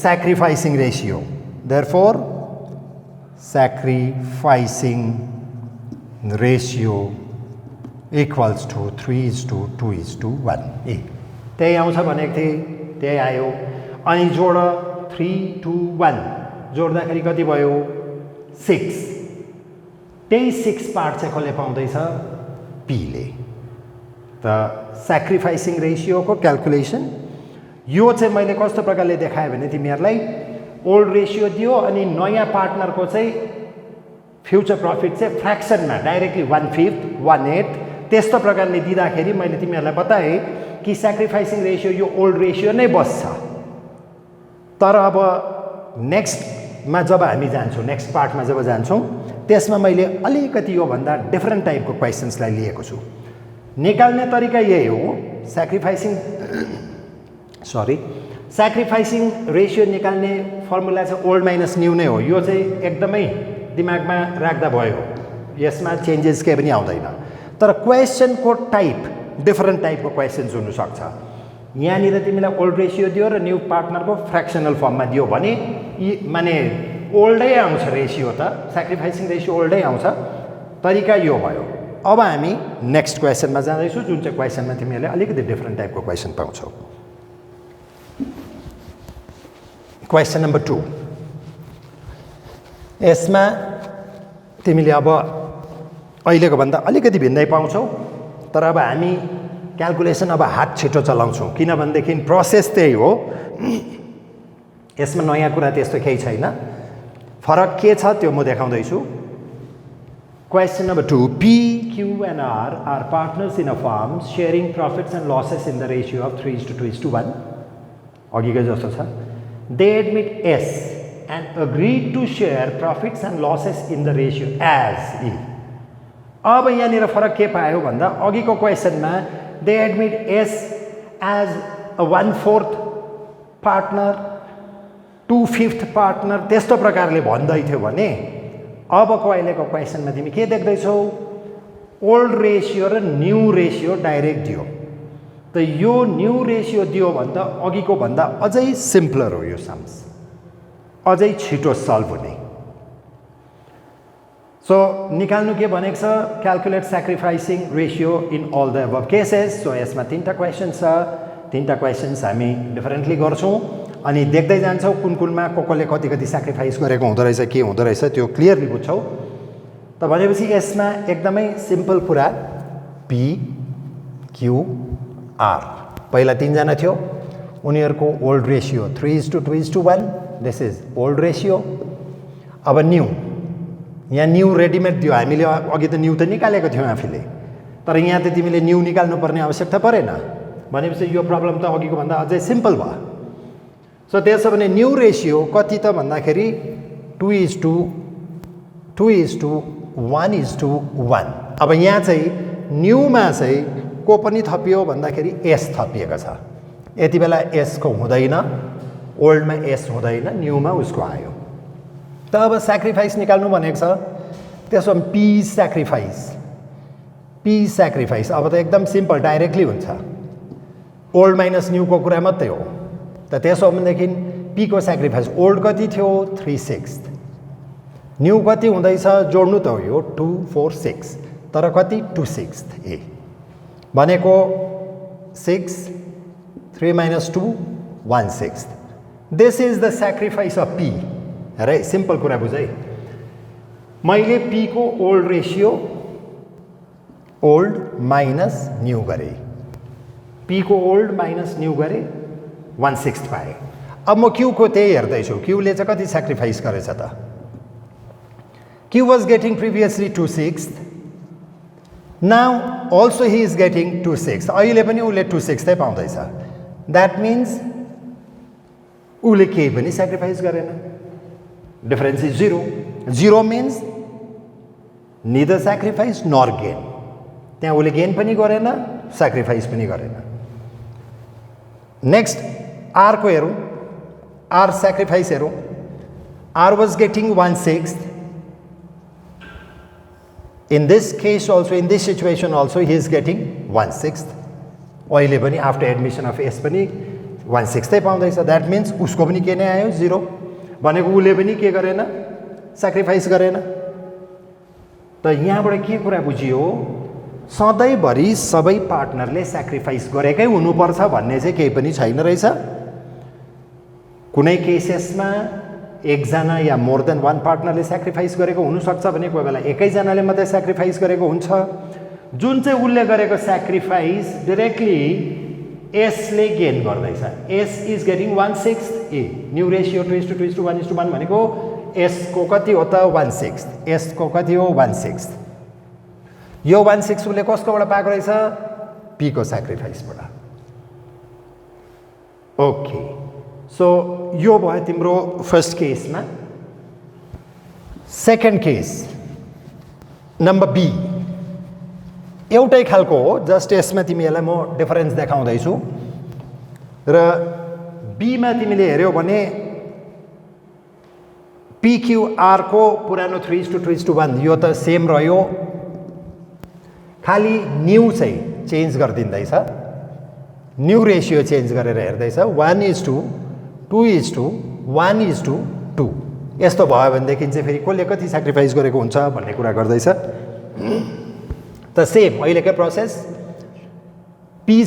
sacrificing ratio therefore sacrificing ratio equals to 3:2:1 ए त्यही आउँछ भनेको थिएँ त्यही आयो अनि जोड 3:2:1 जोड्दाखेरि कति भयो 6 त्यही 6 पार्ट चाहिँ कसले पाउँदैछ P ले त sacrificing ratio को क्याल्कुलेसन यो चाहिँ मैले कस्तो प्रकारले देखाएँ भने तिमीहरूलाई ओल्ड रेशियो दियो अनि नयाँ पार्टनरको चाहिँ फ्युचर प्रफिट चाहिँ फ्र्याक्सनमा डाइरेक्टली 1/5 1/8 त्यस्तो प्रकारले दिँदाखेरि मैले तिमीहरूलाई बताएँ कि सेक्रिफाइसिङ रेशियो यो ओल्ड रेशियो नै बस्छ तर अब नेक्स्टमा जब हामी जान्छौँ नेक्स्ट पार्टमा जब जान्छौँ त्यसमा मैले अलिकति यो भन्दा डिफरेन्ट टाइपको क्वेशन्सलाई लिएको छु निकाल्ने तरिका यही हो सेक्रिफाइसिङ रेशियो निकाल्ने फर्मुला चाहिँ ओल्ड माइनस न्यू नै हो यो चाहिँ एकदमै दिमागमा राख्दा भयो यसमा चेन्जेस केही पनि आउँदैन तर क्वेशनको टाइप डिफरेन्ट टाइपको क्वेशन्स हुनसक्छ यहाँनिर तिमीलाई ओल्ड रेशियो दियो र न्यू पार्टनरको फ्र्याक्सनल फर्ममा दियो भने माने ओल्डै आउँछ रेशियो त सेक्रिफाइसिङ रेशियो ओल्डै आउँछ तरिका यो भयो अब हामी नेक्स्ट क्वेशनमा जाँदैछौँ जुन चाहिँ क्वेशनमा तिमीहरूले अलिकति डिफरेन्ट टाइपको क्वेशन पाउँछौ क्वेशन नम्बर 2 यसमा तिमीले अब अहिलेको भन्दा अलिकति भिन्दै पाउँछौ तर अब हामी क्याल्कुलेसन अब हात छिटो चलाउँछौँ किनभनेदेखि प्रोसेस त्यही हो यसमा नयाँ कुरा त्यस्तो केही छैन फरक के छ त्यो म देखाउँदैछु question number 2 P, Q and R are partners in a firm sharing profits and losses in the ratio of 3:2:1 अघिकै जस्तो छ they admit S and agreed to share profits and losses in the ratio as E अब यहाँनिर फरक के पायो भन्दा अघिको क्वेशनमा they admit S as a 1/4 partner 2/5 partner त्यस्तो प्रकारले भन्दै थियो भने अबको अहिलेको क्वेशनमा तिमी के देख्दैछौ ओल्ड रेशियो र न्यू रेशियो डाइरेक्ट दियो त यो न्यू रेशियो दियो भन्दा अघिको भन्दा अझै सिम्पलर हो यो सम्स अझै छिटो सल्भ हुने सो निकाल्नु के भनेको छ calculate sacrificing ratio in all the above cases so यसमा तीनटा क्वेशन छ तीनटा क्वेशन्स हामी डिफरेन्टली गर्छौँ अनि देख्दै जान्छौँ कुन कुनमा कसले कति कति सेक्रिफाइस गरेको हुँदो रहेछ के हुँदो रहेछ त्यो क्लियरली बुझ्छौ त भनेपछि यसमा एकदमै सिम्पल कुरा P, Q, R पहिला तीनजना थियो उनीहरूको old ratio 3:2:1 this is old ratio अब न्यू यहाँ न्यू रेडिमेड दियो हामीले अघि त न्यू त निकालेको थियौँ आफूले तर यहाँ त तिमीले न्यू निकाल्नुपर्ने आवश्यकता परेन भनेपछि यो प्रब्लम त अघिको भन्दा अझै सिम्पल भयो। सो त्यसो भने न्यू रेसियो कति त भन्दाखेरि 2:1:1। अब यहाँ चाहिँ न्यूमा चाहिँ को पनि थपियो भन्दाखेरि एस थपिएको छ। यति बेला एसको हुँदैन, ओल्डमा एस हुँदैन, न्यूमा उसको आयो। त अब सेक्रिफाइस निकाल्नु भनेको छ। त्यसो भने पी सेक्रिफाइस अब त एकदम सिम्पल डाइरेक्टली हुन्छ। ओल्ड माइनस न्यूको कुरा मात्रै हो। त त्यसो भनेदेखि पी को सेक्रिफाइस ओल्ड कति थियो 3/6, न्यू कति हुँदैछ जोड्नु त हो यो 2/4/6, तर कति 2/6 ए भनेको 6 3 - 2 1/6। This is the sacrifice of P. हेर सिम्पल कुरा बुझ है। मैले पी को old ratio old minus new गरेँ, पी को ओल्ड माइनस न्यू गरेँ 1/6 पाएँ। अब म क्यू को त्यही हेर्दैछु, क्यूले चाहिँ कति सेक्रिफाइस गरेछ त। Q was getting previously 2/6, now also he is getting 2/6। अहिले पनि उसले 2/6 पाउँदैछ। द्याट मिन्स उसले केही पनि सेक्रिफाइस गरेन। Difference is 0। 0 means neither sacrifice nor gain. त्यहाँ उसले गेन पनि गरेन, सेक्रिफाइस पनि गरेन। नेक्स्ट आर को हेरौँ, आर सेक्रिफाइस हेरौँ। R was getting 1/6। In this case also, in this situation also he is getting 1/6। अहिले पनि आफ्टर एडमिसन अफ एस पनि 1/6 पाउँदैछ। द्याट मिन्स उसको पनि के नै आयो 0, भनेको उसले पनि के गरेन सेक्रिफाइस गरेन। त यहाँबाट के कुरा बुझियो, सधैँभरि सबै पार्टनरले सेक्रिफाइस गरेकै हुनुपर्छ भन्ने चाहिँ केही पनि छैन रहेछ। कुनै केसेसमा एकजना या मोर देन वान पार्टनरले सेक्रिफाइस गरेको हुनसक्छ भने कोही बेला एकैजनाले मात्रै सेक्रिफाइस गरेको हुन्छ। जुन चाहिँ उसले गरेको सेक्रिफाइस डाइरेक्टली एसले गेन गर्दैछ। S is getting 1/6 A. New ratio 2:2:1:1 भनेको एसको कति हो त 1/6, एसको कति हो 1/6। यो 1/6 उसले कसकोबाट पाएको रहेछ, पी को सेक्रिफाइसबाट। ओके, सो यो भयो तिम्रो फर्स्ट केसमा। सेकेन्ड केस नम्बर बी एउटै खालको हो, जस्ट यसमा तिमीहरूलाई म डिफरेन्स देखाउँदैछु। र बीमा तिमीले हेऱ्यौ भने PQR को पुरानो 3:2:1 यो त सेम रह्यो, खालि न्यू चाहिँ चेन्ज गरिदिँदैछ। न्यू रेसियो चेन्ज गरेर हेर्दैछ 1:2:1:2। यस्तो भयो भनेदेखि चाहिँ फेरि कसले कति सेक्रिफाइस गरेको हुन्छ भन्ने कुरा गर्दैछ। त सेम अहिलेकै प्रोसेस पी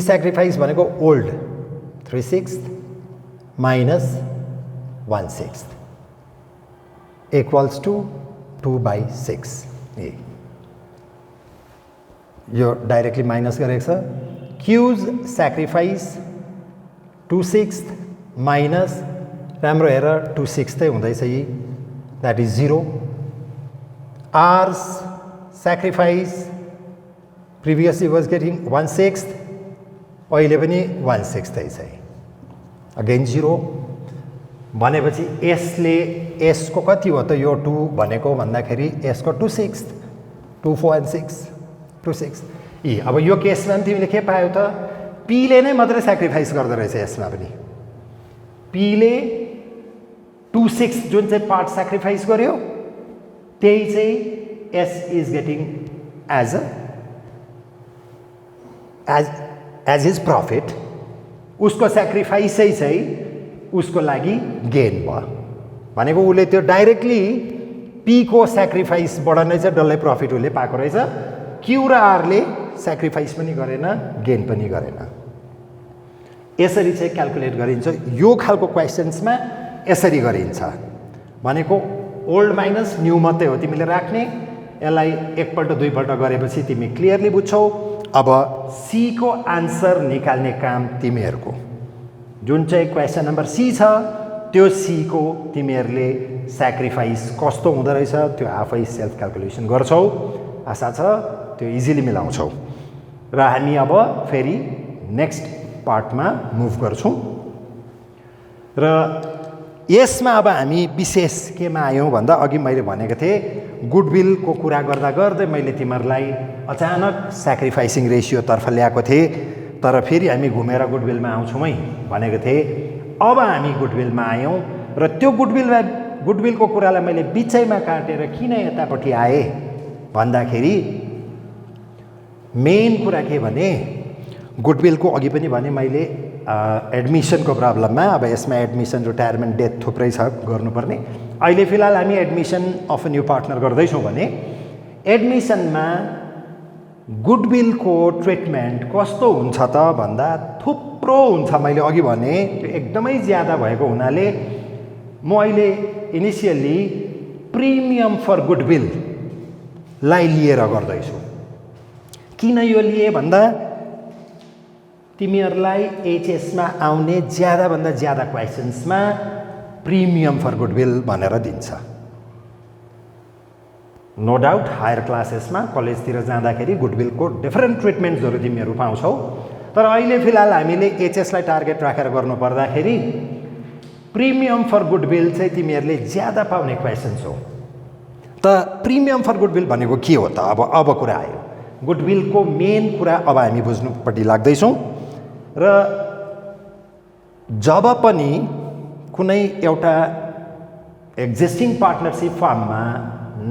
सेक्रिफाइस भनेको ओल्ड 3/6 माइनस 1/6 इक्वल्स टु 2/6 ए। यो डाइरेक्टली माइनस गरेको छ। क्यूज सेक्रिफाइस 2/6 माइनस राम्रो हेर 2/6 हुँदैछ यी, that is 0। R's sacrifice previously was getting 1/6, अहिले पनि 1/6 छ, अगेन 0। भनेपछि एसले एसको कति हो त यो 2 भनेको भन्दाखेरि एसको 2/6 2/4/6 ए। अब यो केसमा पनि तिमीले के पायौ त, पीले नै मात्रै सेक्रिफाइस गर्दो रहेछ। यसमा पनि पीले 2/6 जुन चाहिँ पार्ट सेक्रिफाइस गर्यो त्यही चाहिँ S is getting as his profit. उसको सेक्रिफाइसै चाहिँ उसको लागि गेन भयो। भनेको उसले त्यो डाइरेक्टली पी को सेक्रिफाइसबाट नै चाहिँ डल्लै प्रफिट उसले पाएको रहेछ। क्यू र आरले सेक्रिफाइस पनि गरेन, गेन पनि गरेन। यसरी चाहिँ क्याल्कुलेट गरिन्छ। यो खालको क्वेसन्समा यसरी गरिन्छ। भनेको ओल्ड माइनस न्यू मात्रै हो तिमीले राख्ने। यसलाई एकपल्ट दुईपल्ट गरेपछि तिमी क्लियरली बुझ्छौ। अब सी को आन्सर निकाल्ने काम तिमीहरूको। जुन चाहिँ क्वेसन नम्बर सी छ त्यो सीको तिमीहरूले स्याक्रिफाइस कस्तो हुँदो रहेछ त्यो आफै सेल्फ क्याल्कुलेसन गर्छौ। आशा छ त्यो इजिली मिलाउँछौ। र हामी अब फेरि नेक्स्ट पार्टमा मुभ गर्छौँ। र यसमा अब हामी विशेष केमा आयौँ भन्दा अघि मैले भनेको थिएँ गुडविलको कुरा गर्दा गर्दै मैले तिमीहरूलाई अचानक स्याक्रिफाइसिङ रेसियोतर्फ ल्याएको थिएँ, तर फेरि हामी घुमेर गुडविलमा आउँछौँ है भनेको थिएँ। अब हामी गुडविलमा आयौँ र त्यो गुडविलको कुरालाई मैले बिचैमा काटेर किन यतापट्टि आएँ भन्दाखेरि मेन कुरा के भने गुडविलको अघि पनि भने मैले एडमिसनको प्रब्लममा, अब यसमा एडमिसन रिटायरमेन्ट डेथ थुप्रै छ गर्नुपर्ने। अहिले फिलहाल हामी एडमिसन अफ न्यू पार्टनर गर्दैछौँ भने एडमिसनमा गुडविलको ट्रिटमेन्ट कस्तो हुन्छ त भन्दा थुप्रो हुन्छ। मैले अघि भने त्यो एकदमै ज्यादा भएको हुनाले म अहिले इनिसियल्ली प्रिमियम फर गुडविललाई लिएर गर्दैछु। किन यो लिए भन्दा तिमीहरूलाई एचएसमा आउने ज्यादाभन्दा ज्यादा क्वेसन्समा प्रिमियम फर गुडविल भनेर दिन्छ। नो डाउट हायर क्लासेसमा कलेजतिर जाँदाखेरि गुडविलको डिफरेन्ट ट्रिटमेन्ट्सहरू तिमीहरू पाउँछौ, तर अहिले फिलहाल हामीले एचएसलाई टार्गेट राखेर गर्नुपर्दाखेरि प्रिमियम फर गुडविल चाहिँ तिमीहरूले ज्यादा पाउने क्वेसन्स हो। त प्रिमियम फर गुडविल भनेको के हो त? अब कुरा आयो गुडविलको मेन कुरा। अब हामी बुझ्नुपट्टि लाग्दैछौँ। र जब पनि कुनै एउटा एक्जिस्टिङ पार्टनरसिप फर्ममा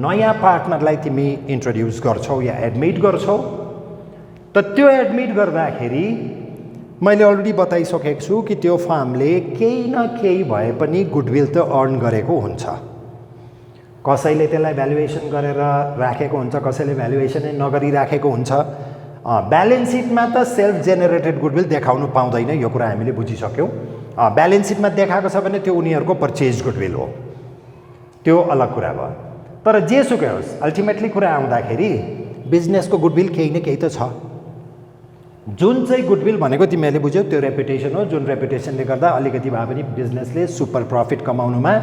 नयाँ पार्टनरलाई तिमी इन्ट्रोड्युस गर्छौ या एडमिट गर्छौ, त त्यो एडमिट गर्दाखेरि मैले अलरेडी बताइसकेको छु कि त्यो फर्मले केही न केही भए पनि गुडविल त अर्न गरेको हुन्छ। कसैले त्यसलाई भ्यालुएसन गरेर राखेको हुन्छ, कसैले भ्यालुएसनै नगरिराखेको हुन्छ। ब्यालेन्स सिटमा त सेल्फ जेनेरेटेड गुडविल देखाउनु पाउँदैन, यो कुरा हामीले बुझिसक्यौँ। ब्यालेन्स सिटमा देखाएको छ भने त्यो उनीहरूको पर्चेज गुडविल हो, त्यो अलग कुरा भयो। तर जेसुकै होस् अल्टिमेटली कुरा आउँदाखेरि बिजनेसको गुडविल केही न केही त छ। जुन चाहिँ गुडविल भनेको तिमीहरूले बुझ्यौ त्यो रेपुटेसन हो, जुन रेपुटेसनले गर्दा अलिकति भए पनि बिजनेसले सुपर प्रफिट कमाउनुमा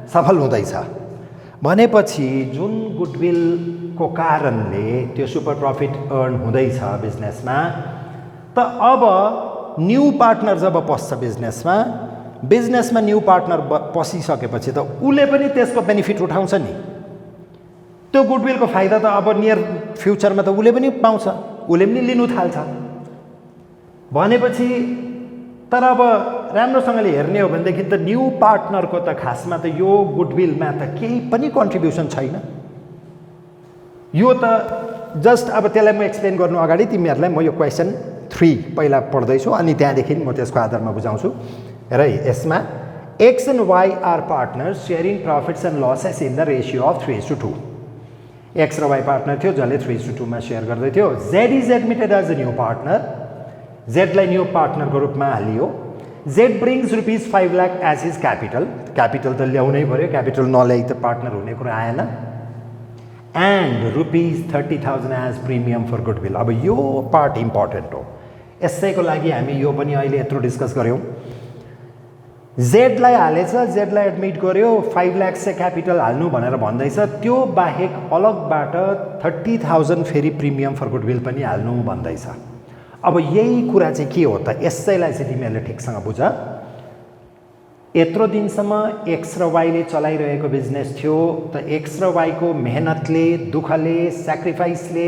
सफल हुँदैछ भनेपछि जुन गुडविलको कारणले त्यो सुपर प्रफिट अर्न हुँदैछ बिजनेसमा, त अब न्यू पार्टनर जब पस्छ बिजनेसमा न्यू पार्टनर पसिसकेपछि त उसले पनि त्यसको बेनिफिट उठाउँछ नि। त्यो गुडविलको फाइदा त अब नियर फ्युचरमा त उसले पनि पाउँछ, उसले पनि लिनु थाल्छ भनेपछि। तर अब राम्रोसँगले हेर्ने हो भनेदेखि त न्यू पार्टनरको त खासमा त यो गुडविलमा त केही पनि कन्ट्रिब्युसन छैन। यो त जस्ट अब त्यसलाई म एक्सप्लेन गर्नु अगाडि तिमीहरूलाई म यो क्वेसन 3 पहिला पढ्दैछु अनि त्यहाँदेखि म त्यसको आधारमा बुझाउँछु। र यसमा X and Y are partners sharing profits and losses in the ratio of 3:2। X र वाई पार्टनर थियो जसले 3:2 मा सेयर गर्दै थियो। Z is admitted as a new partner, जेडलाई न्यू पार्टनरको रूपमा हालियो। Z brings ₹5 lakh as his capital त ल्याउनै पऱ्यो, क्यापिटल नल्याइ त पार्टनर हुने कुरा आएन। And ₹30,000 as premium for goodwill. अब यो पार्ट इम्पोर्टेन्ट हो, यसैको लागि हामी यो पनि अहिले यत्रो डिस्कस गऱ्यौँ। जेडलाई हालेछ, जेडलाई एडमिट गर्यो, 5 लाख चाहिँ क्यापिटल हाल्नु भनेर भन्दैछ। त्यो बाहेक अलगबाट 30,000 फेरि प्रिमियम फर गुडविल पनि हाल्नु भन्दैछ। अब यही कुरा चाहिँ के हो त? यसैलाई चाहिँ तिमीहरूले ठिकसँग बुझ। यत्रो दिनसम्म एक्स र वाईले चलाइरहेको बिजनेस थियो, त एक्स र वाईको मेहनतले, दुःखले, स्याक्रिफाइसले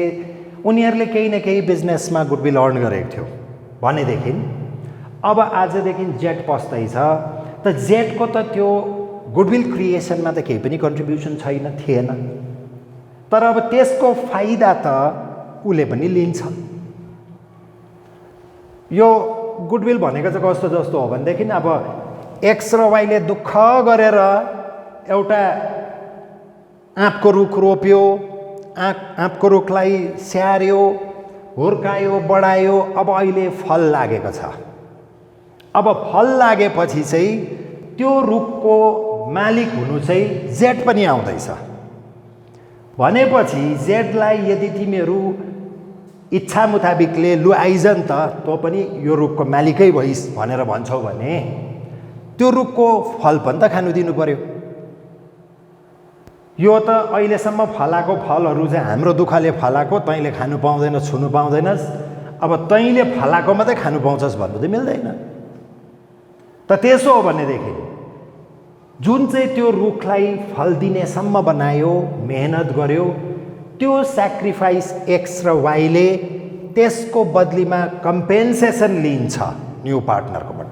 उनीहरूले केही न केही बिजनेसमा गुडविल अर्न गरेको थियो भनेदेखि अब आजदेखि जेड पस्दैछ, त जेडको त त्यो गुडविल क्रिएसनमा त केही पनि कन्ट्रिब्युसन थिएन। तर अब त्यसको फाइदा त उसले पनि लिन्छ। यो गुडविल भनेको चाहिँ कस्तो जस्तो हो भनेदेखि अब एक्स र वाईले दुःख गरेर एउटा आँपको रुख रोप्यो, आँपको रुखलाई स्याहार्यो, हुर्कायो, बढायो, अब अहिले फल लागेको छ। अब फल लागेपछि चाहिँ त्यो रुखको मालिक हुनु चाहिँ जेड पनि आउँदैछ भनेपछि जेडलाई यदि तिमीहरू इच्छा मुताबिकले लु आइजन् त तँ पनि यो रुखको मालिकै भइस् भनेर भन्छौ भने त्यो रुखको फल पनि त खानु दिनु पर्यो। यो त अहिलेसम्म फलाएको फलहरू चाहिँ हाम्रो दुःखले फलाएको, तैँले खानु पाउँदैन, छुनु पाउँदैनस्, अब तैँले फलाएको मात्रै खानु पाउँछस् भन्नु त मिल्दैन। त त्यसो हो भनेदेखि जुन चाहिँ त्यो रुखलाई फल दिनेसम्म बनायो, मेहनत गर्यो, त्यो सेक्रिफाइस एक्स र वाईले त्यसको बदलीमा कम्पेन्सेसन लिन्छ न्यू पार्टनरकोबाट।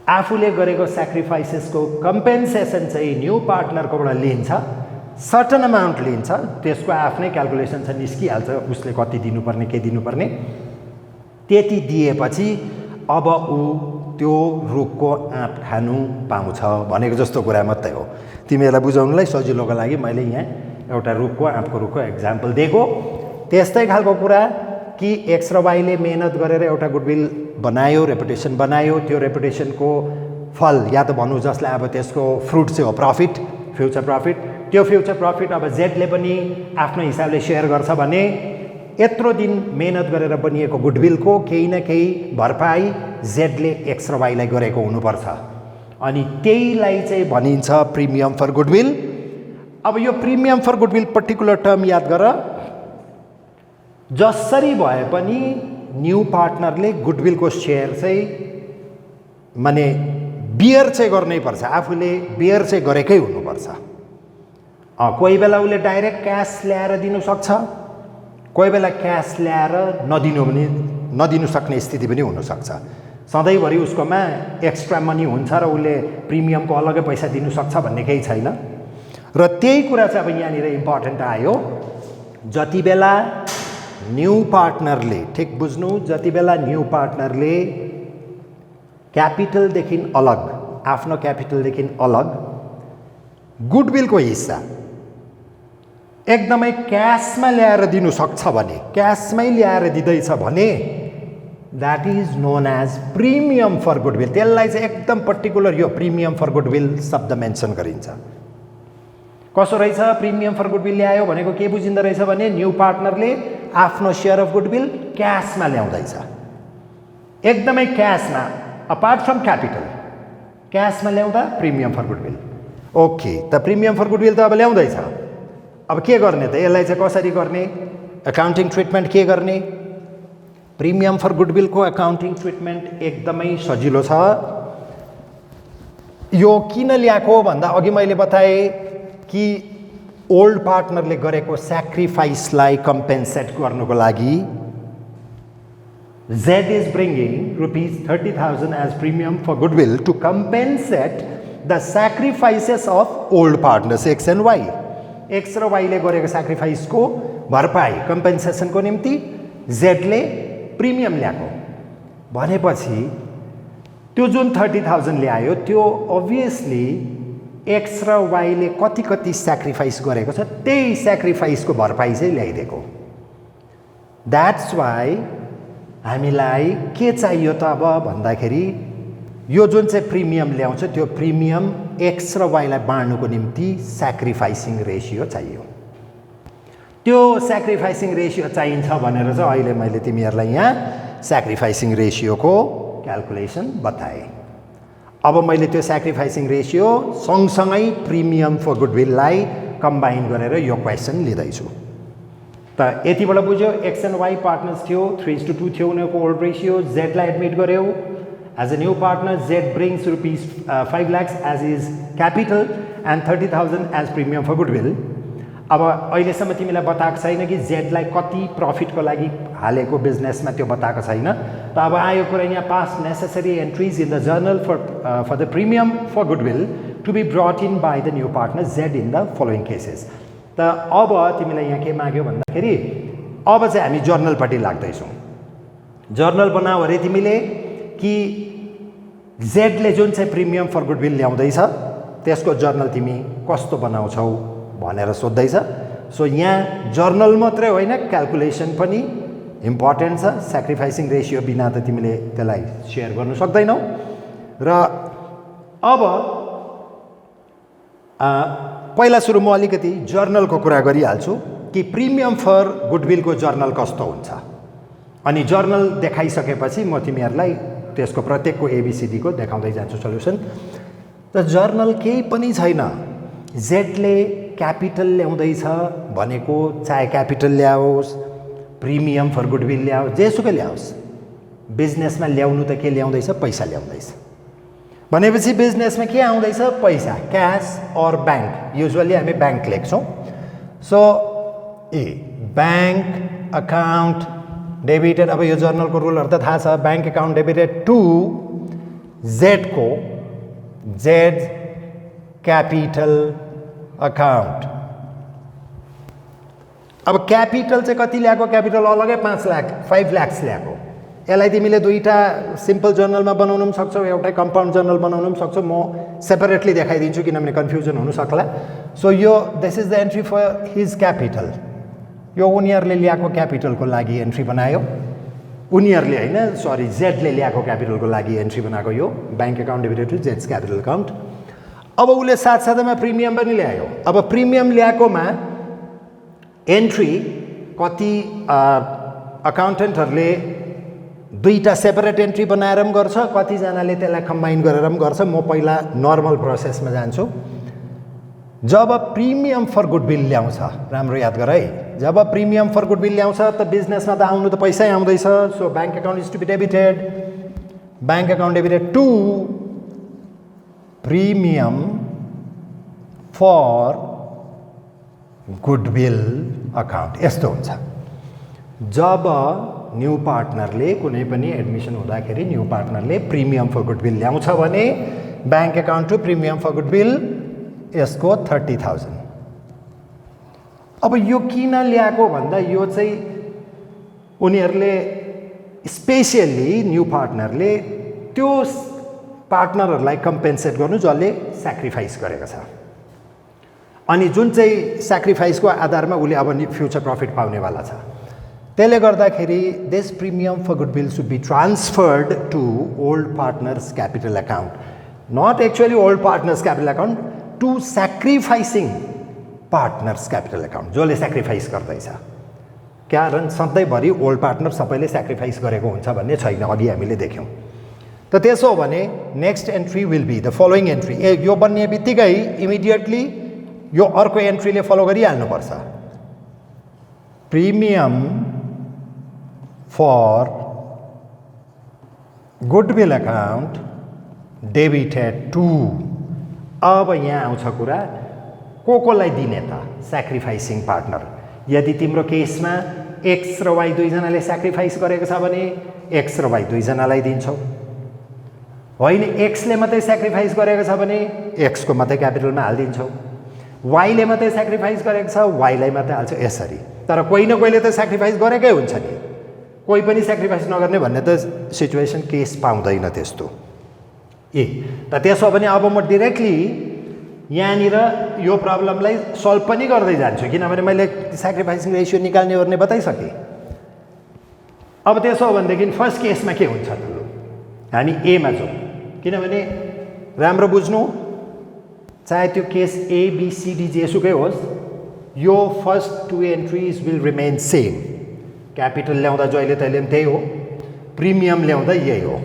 आफूले गरेको सेक्रिफाइसेसको कम्पेन्सेसन चाहिँ न्यू पार्टनरकोबाट लिन्छ, सर्टन अमाउन्ट लिन्छ, त्यसको आफ्नै क्याल्कुलेसन छ, निस्किहाल्छ उसले कति दिनुपर्ने के दिनुपर्ने। त्यति दिएपछि अब ऊ त्यो रुखको आँप खानु पाउँछ भनेको जस्तो कुरा मात्रै हो। तिमीहरूलाई बुझाउनुलाई सजिलोको लागि मैले यहाँ एउटा रुखको आँपको एक्जाम्पल दिएको। त्यस्तै खालको कुरा कि एक्स र वाईले मेहनत गरेर एउटा गुडविल बनायो, रेपुटेसन बनायो, त्यो रेपुटेसनको फल या त भनौँ जसलाई अब त्यसको फ्रुट चाहिँ हो प्रफिट, फ्युचर प्रफिट। त्यो फ्युचर प्रफिट अब जेडले पनि आफ्नो हिसाबले सेयर गर्छ भने यत्रो दिन मेहनत गरेर बनिएको गुडविलको केही न केही भरपाई जेडले एक्स र वाईलाई गरेको हुनुपर्छ। अनि त्यहीलाई चाहिँ भनिन्छ प्रिमियम फर गुडविल। अब यो premium for goodwill particular term याद गर। जसरी भए पनि न्यू पार्टनरले गुडविलको सेयर चाहिँ माने बियर चाहिँ गर्नै पर्छ, आफूले बियर चाहिँ गरेकै हुनुपर्छ। कोही बेला उसले डाइरेक्ट क्यास ल्याएर दिनु सक्छ, कोही बेला क्यास ल्याएर नदिनु सक्ने स्थिति पनि हुनसक्छ। सधैँभरि उसकोमा एक्स्ट्रा मनी हुन्छ र उसले प्रिमियमको अलग्गै पैसा दिनु सक्छ भन्ने केही छैन। र त्यही कुरा चाहिँ अब यहाँनिर इम्पोर्टेन्ट आयो। जति बेला न्यू पार्टनरले, ठिक बुझ्नु, जति बेला न्यू पार्टनरले क्यापिटलदेखि अलग, आफ्नो क्यापिटलदेखि अलग गुडविलको हिस्सा एकदमै क्यासमा ल्याएर दिनु सक्छ भने, क्यासमै ल्याएर दिँदैछ भने that is known as premium for goodwill. त्यसलाई चाहिँ एकदम पर्टिकुलर यो प्रिमियम फर गुडविल शब्द मेन्सन गरिन्छ। कसो रहेछ प्रिमियम फर गुडविल ल्यायो भनेको के बुझिँदो रहेछ भने न्यू पार्टनरले आफ्नो सेयर अफ गुडविल क्यासमा ल्याउँदैछ, एकदमै क्यासमा, अपार्ट फ्रम क्यापिटल, क्यासमा ल्याउँदा प्रिमियम फर गुडविल। ओके, त प्रिमियम फर गुडविल त अब ल्याउँदैछ, अब के गर्ने त, यसलाई चाहिँ कसरी गर्ने, अकाउन्टिङ ट्रिटमेन्ट के गर्ने? प्रिमियम फर गुडविलको अकाउन्टिङ ट्रिटमेन्ट एकदमै सजिलो छ। यो किन ल्याएको भन्दा अघि मैले बताएँ कि ओल्ड पार्टनरले गरेको सेक्रिफाइसलाई कम्पेन्सेट गर्नुको लागि Z is bringing ₹30,000 as premium for goodwill to compensate the sacrifices of old partners X and Y. X र Y ले गरेको सेक्रिफाइसको भरपाई कम्पेन्सेसनको निम्ति Z ले प्रिमियम ल्याएको भनेपछि त्यो जुन 30,000 ल्यायो त्यो अभियसली एक्स र वाईले कति कति सेक्रिफाइस गरेको छ त्यही सेक्रिफाइसको भरपाई चाहिँ ल्याइदिएको। द्याट्स वाइ हामीलाई के चाहियो त अब भन्दाखेरि यो जुन चाहिँ प्रिमियम ल्याउँछ त्यो प्रिमियम एक्स र वाईलाई बाँड्नुको निम्ति सेक्रिफाइसिङ रेसियो चाहियो। त्यो सेक्रिफाइसिङ रेसियो चाहिन्छ भनेर चाहिँ अहिले मैले तिमीहरूलाई यहाँ सेक्रिफाइसिङ रेसियोको क्याल्कुलेसन बताएँ। अब मैले त्यो सेक्रिफाइसिङ रेसियो सँगसँगै प्रिमियम फर गुडविललाई कम्बाइन गरेर यो क्वेसन लिँदैछु। त यतिबाट बुझ्यो एक्स एन्ड वाई पार्टनर्स थियो, 3:2 थियो उनीहरूको ओल्ड रेसियो। जेडलाई एडमिट गर्यो as a new partner. Z brings ₹5 lakh as is capital and 30,000 as premium for goodwill. अब अहिलेसम्म तिमीलाई बताएको छैन कि जेडलाई कति प्रफिटको लागि हालेको बिजनेसमा, त्यो बताएको छैन। त अब आयो कुरा यहाँ past necessary entries in the journal for the premium for goodwill to be brought in by the new partner Z in the following cases. त अब तिमीलाई यहाँ के माग्यो भन्दाखेरि अब चाहिँ हामी जर्नलपट्टि लाग्दैछौँ। जर्नल बनाऊ अरे तिमीले कि जेडले जुन चाहिँ प्रिमियम फर गुडविल ल्याउँदैछ त्यसको जर्नल तिमी कस्तो बनाउँछौ भनेर सोध्दैछ। सो यहाँ जर्नल मात्रै होइन क्याल्कुलेसन पनि इम्पोर्टेन्ट छ। सेक्रिफाइसिङ रेसियो बिना त तिमीले त्यसलाई सेयर गर्नु सक्दैनौ। र अब पहिला सुरु म अलिकति जर्नलको कुरा गरिहाल्छु कि प्रिमियम फर गुडविलको जर्नल कस्तो हुन्छ। अनि जर्नल देखाइसकेपछि म तिमीहरूलाई त्यसको प्रत्येकको ABCD को देखाउँदै जान्छु सल्युसन। त जर्नल केही पनि छैन, जेडले क्यापिटल ल्याउँदैछ भनेको चाहे क्यापिटल ल्याओस्, प्रिमियम फर गुडविल ल्याओस्, जेसुकै ल्याओस्, बिजनेसमा ल्याउनु त के ल्याउँदैछ? पैसा ल्याउँदैछ भनेपछि बिजनेसमा के आउँदैछ? पैसा, क्यास और बैंक। युजुअली हामी बैंक लेख्छौँ। So bank account debited. अब यो जर्नलको रुलहरु त थाहा छ। Bank account debited to Z को जेड क्यापिटल अकाउन्ट। अब क्यापिटल चाहिँ कति ल्याएको? क्यापिटल अलगै 5 लाख 5 लाख ल्याएको। यसलाई तिमीले दुईटा सिम्पल जर्नलमा बनाउनु पनि सक्छौ, एउटै कम्पाउन्ड जर्नल बनाउनु पनि सक्छौ। म सेपरेटली देखाइदिन्छु किनभने कन्फ्युजन हुन सक्ला। सो यो this is the entry for his capital. यो उनीहरूले ल्याएको क्यापिटलको लागि एन्ट्री बनायो। उनीहरूले हैन, सरी, जेडले ल्याएको क्यापिटलको लागि एन्ट्री बनाएको यो बैंक अकाउन्ट डेबिटेड टु जेड्स क्यापिटल अकाउन्ट। अब उसले साथसाथैमा प्रिमियम पनि ल्यायो। अब प्रिमियम ल्याएकोमा एन्ट्री कति अकाउन्टेन्टहरूले दुईटा सेपरेट एन्ट्री बनाएर पनि गर्छ, कतिजनाले त्यसलाई कम्बाइन गरेर पनि गर्छ। म पहिला नर्मल प्रोसेसमा जान्छु। जब प्रिमियम फर गुडविल ल्याउँछ, राम्रो याद गर है, जब प्रिमियम फर गुडविल ल्याउँछ त बिजनेसमा त आउनु त पैसै आउँदैछ। So bank account is to be debited, bank account debited to premium for goodwill account. यस्तो हुन्छ। जब न्यू पार्टनरले कुनै पनि एडमिसन हुँदाखेरि न्यू पार्टनरले प्रिमियम फर गुडविल ल्याउँछ भने bank account to premium for goodwill यसको 30,000। अब यो किन ल्याएको भन्दा यो चाहिँ उनीहरूले स्पेसियली न्यू पार्टनरले त्यो पार्टनरहरूलाई कम्पेन्सेट गर्नु जसले स्याक्रिफाइस गरेको छ, अनि जुन चाहिँ स्याक्रिफाइसको आधारमा उसले अब फ्युचर प्रफिट पाउनेवाला छ। त्यसले गर्दाखेरि this premium for goodwill should be transferred to old partners capital account, not actually old partners capital account, to sacrificing partners capital account, जसले स्याक्रिफाइस गर्दैछ। कारण सधैँभरि ओल्ड पार्टनर सबैले स्याक्रिफाइस गरेको हुन्छ भन्ने छैन, अघि हामीले देख्यौँ। त त्यसो हो भने next entry will be the following entry. यो बन्ने बित्तिकै इमिडिएटली यो अर्को एन्ट्रीले फलो गरिहाल्नुपर्छ। Premium for goodwill account debited to. अब यहाँ आउँछ कुरा, कोलाई दिने त? Sacrificing partner. यदि तिम्रो केसमा एक्स र वाई दुईजनाले स्याक्रिफाइस गरेको छ भने एक्स र वाई दुईजनालाई दिन्छौ। होइन, एक्सले मात्रै स्याक्रिफाइस गरेको छ भने एक्सको मात्रै क्यापिटलमा हालिदिन्छौ। वाईले मात्रै स्याक्रिफाइस गरेको छ, वाईलाई मात्रै हाल्छौ, यसरी। तर कोही न कोहीले त स्याक्रिफाइस गरेकै हुन्छ नि, कोही पनि स्याक्रिफाइस नगर्ने भन्ने त सिचुएसन केस पाउँदैन त्यस्तो। त त्यसो भने अब म डिरेक्टली यहाँनिर यो प्रब्लमलाई सल्भ पनि गर्दै जान्छु, किनभने मैले स्याक्रिफाइसिङ रेसियो निकाल्ने गर्ने बताइसकेँ। अब त्यसो हो भनेदेखि फर्स्ट केसमा के हुन्छ त? हामी एमा जाउँ, किनभने राम्रो बुझ्नु, चाहे त्यो केस ABCD जेसुकै होस्, यो first two entries will remain same. Capital ल्याउँदा जहिले तहिले पनि त्यही हो, प्रिमियम ल्याउँदा यही हो,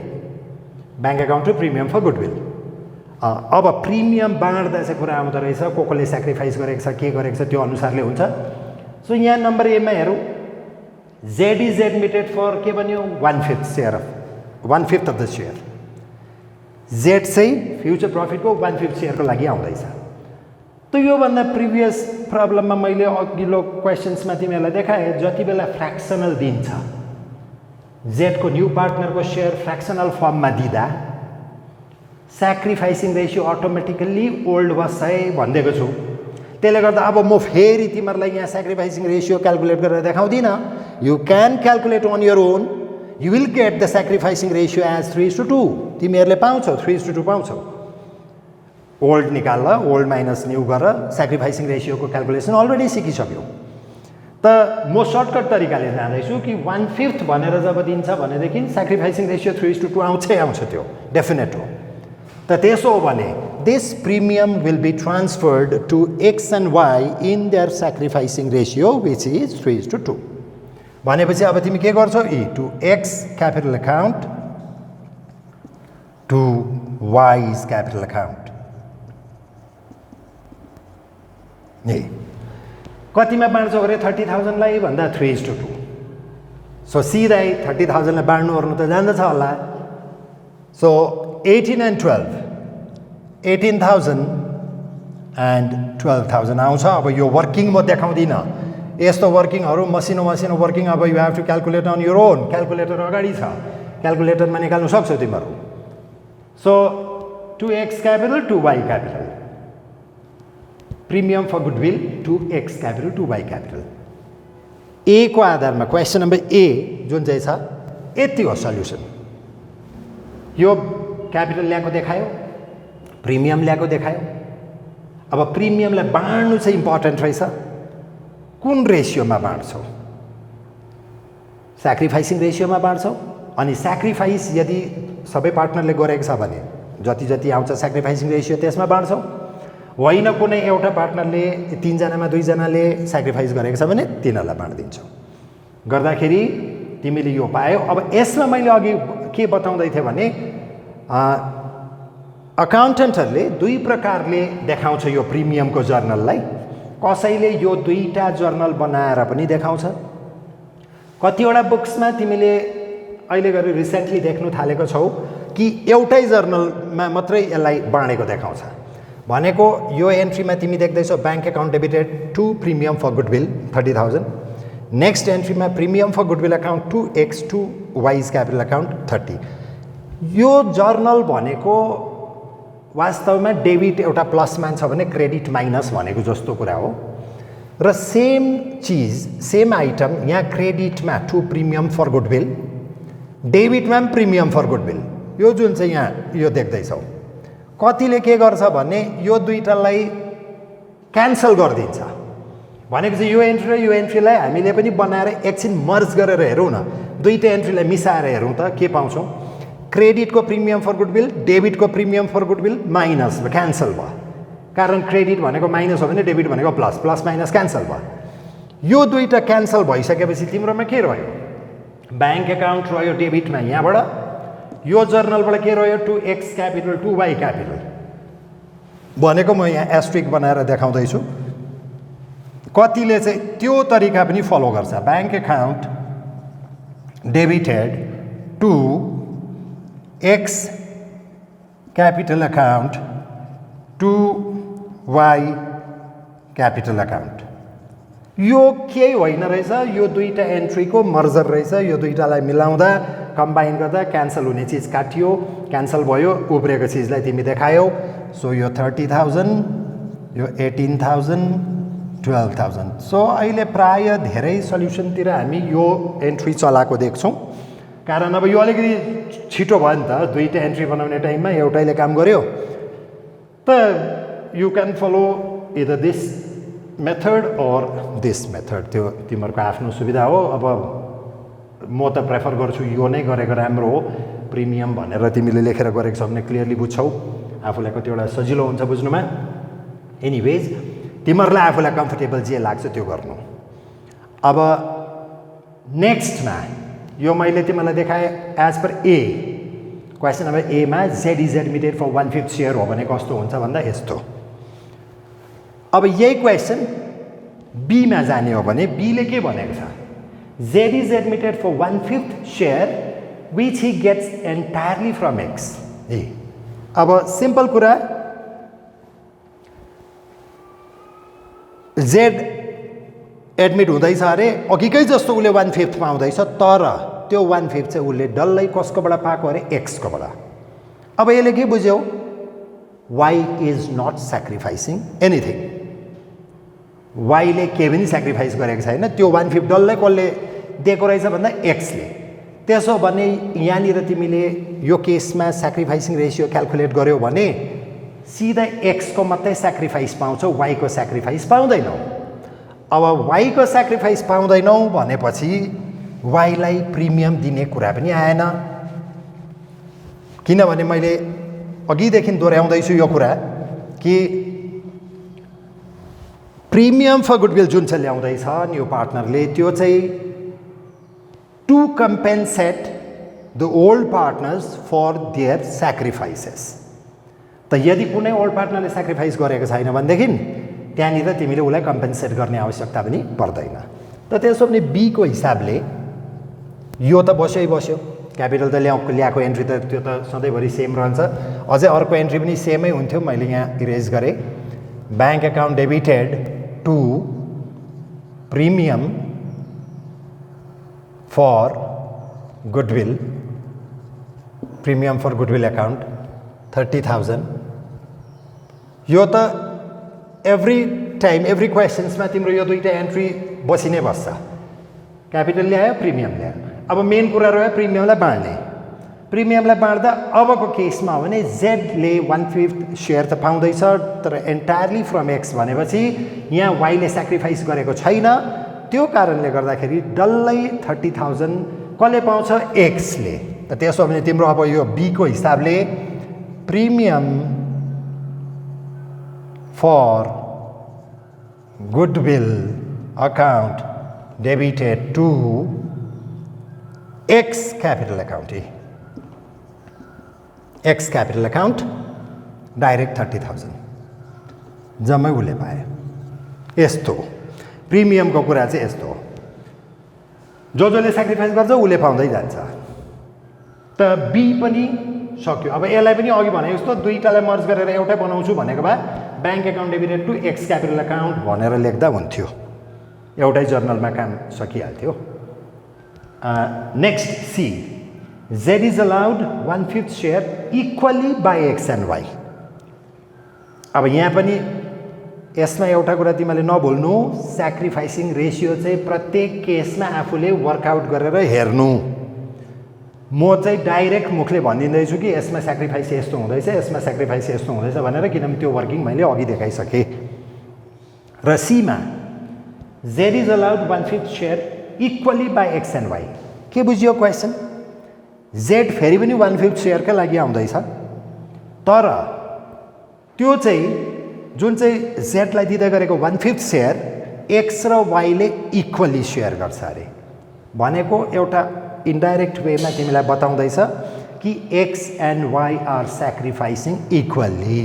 bank account to premium for goodwill. अब प्रिमियम बाँड्दा चाहिँ कुरा आउँदो रहेछ, कोले स्याक्रिफाइस गरेको छ, के गरेको छ, त्यो अनुसारले हुन्छ। सो यहाँ नम्बर एमा हेरौँ, जेड इज एडमिटेड फर के भन्यो? 1/5 share of 1/5 of the share. Z चाहिँ फ्युचर प्रफिटको 1/5 सेयरको लागि आउँदैछ। त योभन्दा प्रिभियस प्रब्लममा मैले अघिल्लो क्वेसन्समा तिमीहरूलाई देखाएँ, जति बेला फ्र्याक्सनल दिन्छ, जेडको न्यू पार्टनरको सेयर फ्र्याक्सनल फर्ममा दिँदा स्याक्रिफाइसिङ रेसियो अटोमेटिकल्ली ओल्ड बस्छ है भनिदिएको छु। त्यसले गर्दा अब म फेरि तिमीहरूलाई यहाँ स्याक्रिफाइसिङ रेसियो क्यालकुलेट गरेर देखाउँदिनँ। You can calculate on your own. You will get the sacrificing ratio as 3:2। तिमीहरूले पाउँछौ, 3:2 पाउँछौ। ओल्ड निकाल, ओल्ड माइनस न्यू गरेर स्याक्रिफाइसिङ रेसियोको क्यालकुलेसन अलरेडी सिकिसक्यौ। त म सर्टकट तरिकाले जाँदैछु कि 1/5 भनेर जब दिन्छ भनेदेखि स्याक्रिफाइसिङ रेसियो 3:2 आउँछै आउँछ, त्यो डेफिनेट हो। त त्यसो हो भने this premium will be transferred to X and Y in their sacrificing ratio which is 3:2। भनेपछि अब तिमी के गर्छौ? To X capital account to Y's capital account. ए कतिमा बाँड्छौ अरे 30,000 लाई भन्दा 3:2. सो सिधै 30,000 लाई बाँड्नु ओर्नु त जान्दछ होला. सो 18 and 12, 18,000 and 12,000 आउँछ. अब यो वर्किङ म देखाउँदिनँ. यस्तो वर्किङहरू मसिनो वर्किङ अब you have to calculate on your own. Calculator अगाडि छ, क्याल्कुलेटरमा निकाल्नु सक्छौ तिमीहरू. So 2x capital 2y capital. Premium for goodwill 2x capital 2y capital. A को आधारमा क्वेसन नम्बर ए जुन चाहिँ छ यति हो सल्युसन. यो क्यापिटल ल्याएको देखायो, प्रिमियम ल्याएको देखायो. अब प्रिमियमलाई बाँड्नु चाहिँ इम्पोर्टेन्ट रहेछ. कुन रेसियोमा बाँड्छौ? स्याक्रिफाइसिङ रेसियोमा बाँड्छौ. अनि स्याक्रिफाइस यदि सबै पार्टनरले गरेको छ भने जति जति आउँछ स्याक्रिफाइसिङ रेसियो त्यसमा बाँड्छौ. होइन कुनै एउटा पार्टनरले 3 जनामा 2 जनाले स्याक्रिफाइस गरेको छ भने तिनीहरूलाई बाँडिदिन्छौ. गर्दाखेरि तिमीले यो पायौ. अब यसमा मैले अघि के बताउँदै थिएँ भने अकाउन्टेन्टहरूले दुई प्रकारले देखाउँछ यो प्रिमियमको जर्नललाई. कसैले यो दुईटा जर्नल बनाएर पनि देखाउँछ. कतिवटा बुक्समा तिमीले अहिले गरी रिसेन्टली देख्नु थालेको छौ कि एउटै जर्नलमा मात्रै यसलाई बाँडेको देखाउँछ. भनेको यो एन्ट्रीमा तिमी देख्दैछौ bank account debited to premium for goodwill 30,000. Next एन्ट्रीमा premium for goodwill account 2x to Y's capital account 30. यो जर्नल भनेको वास्तवमा डेबिट एउटा प्लसमा छ भने क्रेडिट माइनस भनेको जस्तो कुरा हो. र सेम चिज सेम आइटम यहाँ क्रेडिटमा टु प्रिमियम फर गुडविल, डेबिटमा पनि प्रिमियम फर गुडविल. यो जुन चाहिँ यहाँ यो देख्दैछौ कतिले के गर्छ भने यो दुईटालाई क्यान्सल गरिदिन्छ. भनेको चाहिँ यो एन्ट्री र यो एन्ट्रीलाई हामीले पनि बनाएर एकछिन मर्ज गरेर हेरौँ न. दुईटा एन्ट्रीलाई मिसाएर हेरौँ त के पाउँछौँ. क्रेडिटको प्रिमियम फर गुडविल, डेबिटको premium for goodwill minus cancel भयो. कारण क्रेडिट भनेको माइनस हो भने डेबिट भनेको प्लस, प्लस माइनस क्यान्सल भयो. यो दुईटा क्यान्सल भइसकेपछि तिम्रोमा के रह्यो? ब्याङ्क एकाउन्ट रह्यो डेबिटमा यहाँबाट. यो जर्नलबाट के रह्यो? 2x क्यापिटल 2y क्यापिटल भनेको म यहाँ एस्ट्रिक बनाएर देखाउँदैछु. कतिले चाहिँ त्यो तरिका पनि फलो गर्छ. Bank account debited to x capital account to y capital account. यो केही होइन रहेछ, यो दुईटा एन्ट्रीको मर्जर रहेछ. यो दुईटालाई मिलाउँदा कम्बाइन गर्दा क्यान्सल हुने चिज काटियो, क्यान्सल भयो, उब्रेको चिजलाई तिमी देखायौ. सो यो 30,000, यो 18,000, 12,000. सो अहिले प्राय धेरै सल्युसनतिर हामी यो एन्ट्री चलाएको देख्छौँ. कारण अब यो अलिकति छिटो भयो नि त. दुईटा एन्ट्री बनाउने टाइममा एउटैले काम गर्यो त you can follow either this method or this method. त्यो तिमीहरूको आफ्नो सुविधा हो. अब म त प्रेफर गर्छु यो नै गरेको राम्रो हो. प्रिमियम भनेर तिमीले लेखेर गरेको छ भने क्लियरली बुझ्छौ, आफूलाई कतिवटा सजिलो हुन्छ बुझ्नुमा. एनिवेज तिमीहरूलाई आफूलाई कम्फर्टेबल जे लाग्छ त्यो गर्नु. अब नेक्स्टमा यो मैले तिमीलाई देखाएँ as per A. Question number एमा Z is admitted for 1/5 share हो भने कस्तो हुन्छ भन्दा यस्तो. अब यही क्वेसन बीमा जाने हो भने बीले के भनेको छ? Z is admitted for 1/5 share which he gets entirely from X. अब सिम्पल कुरा, Z एडमिट हुँदैछ अरे अघिकै जस्तो उसले 1/5 पाउँदैछ, तर त्यो 1/5 चाहिँ उसले डल्लै कसकोबाट पाएको अरे? X कोबाट. अब यसले के बुझ्यौ? Y is not sacrificing anything. Y ले के पनि स्याक्रिफाइस गरेको छैन. त्यो 1/5 डल्लै कसले दिएको रहेछ भन्दा एक्सले. त्यसो भने यहाँनिर तिमीले यो केसमा स्याक्रिफाइसिङ रेसियो क्याल्कुलेट गर्यौ भने सिधा एक्सको मात्रै स्याक्रिफाइस पाउँछौ, वाईको स्याक्रिफाइस पाउँदैनौ. अब वाईको स्याक्रिफाइस पाउँदैनौ भनेपछि वाईलाई प्रिमियम दिने कुरा पनि आएन. किनभने मैले अघिदेखि दोहोऱ्याउँदैछु यो कुरा कि प्रिमियम फर गुडविल जुन चाहिँ ल्याउँदैछ न्यू पार्टनरले, त्यो चाहिँ to compensate the old partners for their sacrifices. त यदि कुनै ओल्ड पार्टनरले स्याक्रिफाइस गरेको छैन भनेदेखि त्यहाँनिर तिमीले उसलाई कम्पेन्सेट गर्ने आवश्यकता पनि पर्दैन। त त्यसो भने बी को हिसाबले यो त बस्यो, क्यापिटल त ल्याएको एन्ट्री त त्यो त सधैँभरि सेम रहन्छ। अझै अर्को एन्ट्री पनि सेमै हुन्थ्यो, मैले यहाँ इरेज गरेँ। Bank account debited to premium for goodwill, premium for goodwill account 30,000। यो त एभ्री टाइम एभ्री क्वेसन्समा तिम्रो यो दुईवटा एन्ट्री बसि नै बस्छ। क्यापिटल ल्यायो, प्रिमियम ल्यायो। अब मेन कुरा रह्यो प्रिमियमलाई बाँड्ने। प्रिमियमलाई बाँड्दा अबको केसमा हो भने जेडले 1/5 सेयर त पाउँदैछ, तर एन्टायरली फ्रम एक्स भनेपछि यहाँ वाईले सेक्रिफाइस गरेको छैन। त्यो कारणले गर्दाखेरि डल्लै 30,000 कसले पाउँछ? एक्सले। त त्यसो भने तिम्रो अब यो बी को हिसाबले premium for goodwill account debited to X capital account, X capital account direct 30,000 जम्मै उसले पायो। यस्तो प्रिमियमको कुरा चाहिँ यस्तो हो, जसले सेक्रिफाइस गर्छ उसले पाउँदै जान्छ। त बी पनि सक्यो। अब यसलाई पनि अघि भने जस्तो दुईटालाई मर्ज गरेर एउटै बनाउँछु भनेको भए bank account debited to X capital account भनेर लेख्दा हुन्थ्यो, एउटै जर्नलमा काम सकिहाल्थ्यो। Next C, Z is allowed 1/5 share equally by X and Y। अब यहाँ पनि यसमा एउटा कुरा तिमीले नभुल्नु, स्याक्रिफाइसिङ रेसियो चाहिँ प्रत्येक केसमा आफूले वर्कआउट गरेर हेर्नु। म चाहिँ डाइरेक्ट मुखले भनिदिँदैछु कि यसमा स्याक्रिफाइस यस्तो हुँदैछ, यसमा स्याक्रिफाइस यस्तो हुँदैछ भनेर, किनभने त्यो वर्किङ मैले अघि देखाइसकेँ। र सीमा Z is allowed 1/5 share equally by X and Y। के बुझ्यो क्वेसन? Z फेरि पनि 1/5 सेयरका लागि आउँदैछ, तर त्यो चाहिँ जुन चाहिँ जेडलाई दिँदै गरेको 1/5 सेयर एक्स र वाईले इक्वली सेयर गर्छ अरे। भनेको एउटा इन्डाइरेक्ट वेमा तिमीलाई बताउँदैछ कि X and Y are sacrificing equally,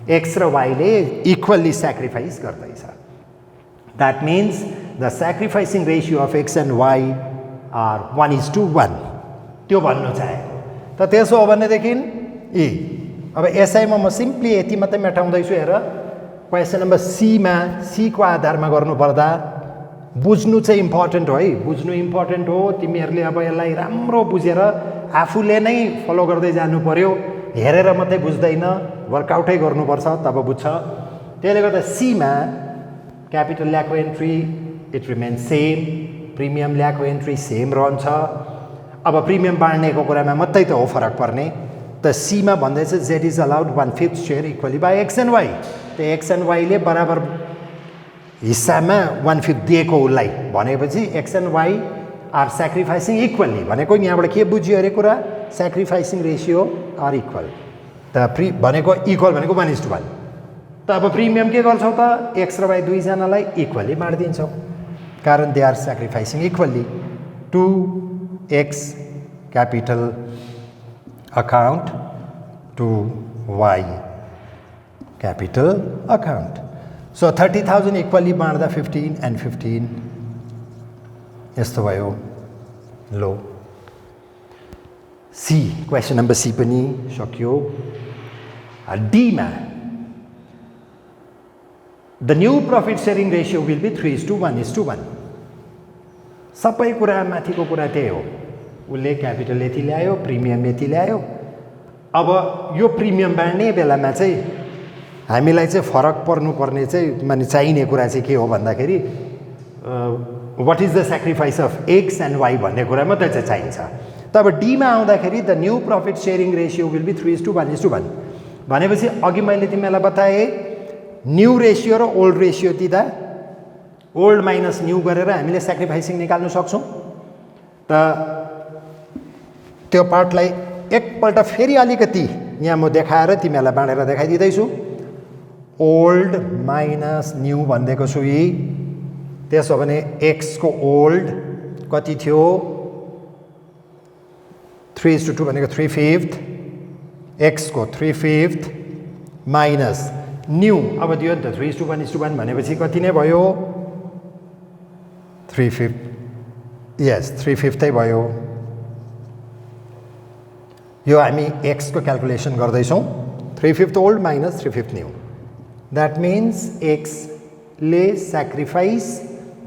X र वाईले इक्वल्ली स्याक्रिफाइस गर्दैछ। That means the sacrificing ratio of X and Y are 1:1, त्यो भन्नु चाहेको। त त्यसो हो भनेदेखि अब एसआईमा म सिम्पली यति मात्रै मेटाउँदैछु। हेर क्वेसन नम्बर सीमा सीको आधारमा गर्नुपर्दा बुझ्नु चाहिँ इम्पोर्टेन्ट हो है, बुझ्नु इम्पोर्टेन्ट हो। तिमीहरूले अब यसलाई राम्रो बुझेर आफूले नै फलो गर्दै जानु पर्यो, हेरेर मात्रै बुझ्दैन, वर्कआउटै गर्नुपर्छ तब बुझ्छ। त्यसले गर्दा सीमा क्यापिटल ल्याएको entry it remains same, premium ल्याएको एन्ट्री सेम रहन्छ। अब प्रिमियम बाँड्नेको कुरामा मात्रै त हो फरक पर्ने। त सीमा भन्दैछ Z is allowed 1/5 share equally by X and Y. त एक्स एन्ड वाईले बराबर हिस्सामा 1/5 दिएको उसलाई भनेपछि X and Y are sacrificing equally भनेको यहाँबाट के बुझ्यो अरे कुरा? Sacrificing ratio are equal. त भनेको इक्वल भनेको 1:1। त अब प्रिमियम के गर्छौ त? एक्स र वाई दुईजनालाई इक्वली बाँडिदिन्छौ, कारण they are sacrificing equally to X capital account to Y capital account. So 30,000 equally बाँड्दा 15 and 15 यस्तो भयो। लो सी, क्वेसन नम्बर सी पनि सक्यो। डीमा the new profit sharing ratio will be 3:1:1। सबै कुरा माथिको कुरा त्यही हो, उसले क्यापिटल यति ल्यायो, प्रिमियम यति ल्यायो। अब यो प्रिमियम बाँड्ने बेलामा चाहिँ हामीलाई चाहिँ फरक पर्नुपर्ने चाहिँ माने चाहिने कुरा चाहिँ के हो भन्दाखेरि what is the sacrifice of X and Y भन्ने कुरा मात्रै चाहिँ चाहिन्छ। तब डीमा आउँदाखेरि the new profit sharing ratio will be 3:1:1 भनेपछि अघि मैले तिमीलाई बताएँ न्यू रेसियो र ओल्ड रेसियो दिँदा ओल्ड माइनस न्यू गरेर हामीले स्याक्रिफाइसिङ निकाल्नु सक्छौँ। त त्यो पार्टलाई एकपल्ट फेरि अलिकति यहाँ म देखाएर तिमीहरूलाई बाँडेर देखाइदिँदैछु। ओल्ड माइनस न्यू भनिदिएको छु यी। त्यसो भने एक्सको ओल्ड कति थियो? 3:2 भनेको 3/5 x को 3/5 माइनस न्यू अब दियो नि त 3:1 भनेपछि कति नै भयो 3/5 यस 3/5 भयो यो हामी x को क्याल्कुलेसन गर्दैछौँ 3/5 old minus 3/5 knew that means x ले स्याक्रिफाइस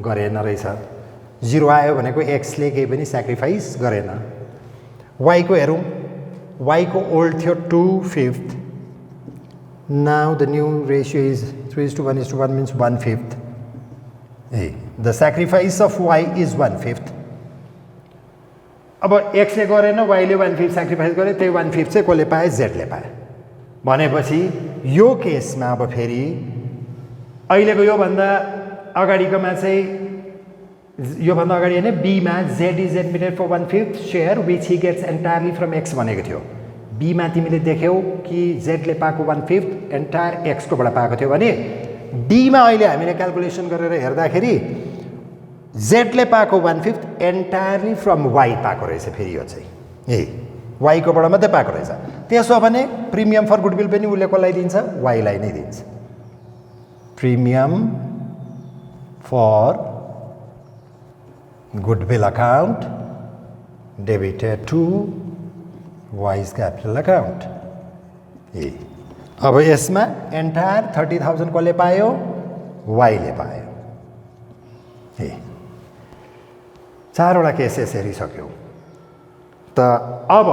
गरेन रहेछ 0 आयो भनेको x ले केही पनि स्याक्रिफाइस गरेन y को हेरौँ y को ओल्ड थियो 2/5 now the new ratio is 3:1 means 1/5 the sacrifice of y is 1/5 अब x ले गरेन y ले 1/5 स्याक्रिफाइस गरे त्यही 1/5 चाहिँ कसले पाए z ले पाए भनेपछि यो केसमा अब फेरि अहिलेको योभन्दा अगाडिकोमा चाहिँ योभन्दा अगाडि हैन b मा z is admitted for 1/5 share which he gets entirely from x भनेको थियो b मा तिमीले देख्यौ कि z ले पाएको 1/5 एन्टायर x को बाट पाएको थियो भने d मा अहिले हामीले क्याल्कुलेसन गरेर हेर्दाखेरि z ले पाएको 1/5 एन्टायरली फ्रम y पाएको रहेछ फेरि यो चाहिँ y को बाट मात्रै पाएको रहेछ त्यसो भने प्रिमियम फर गुडविल पनि उले कसलाई दिन्छ y लाई नै दिन्छ premium for goodwill account debited to Y's capital account अब यसमा एन्टायर 30,000 कसले पायो Y ले पायो चारवटा केस यसरी सक्यो त अब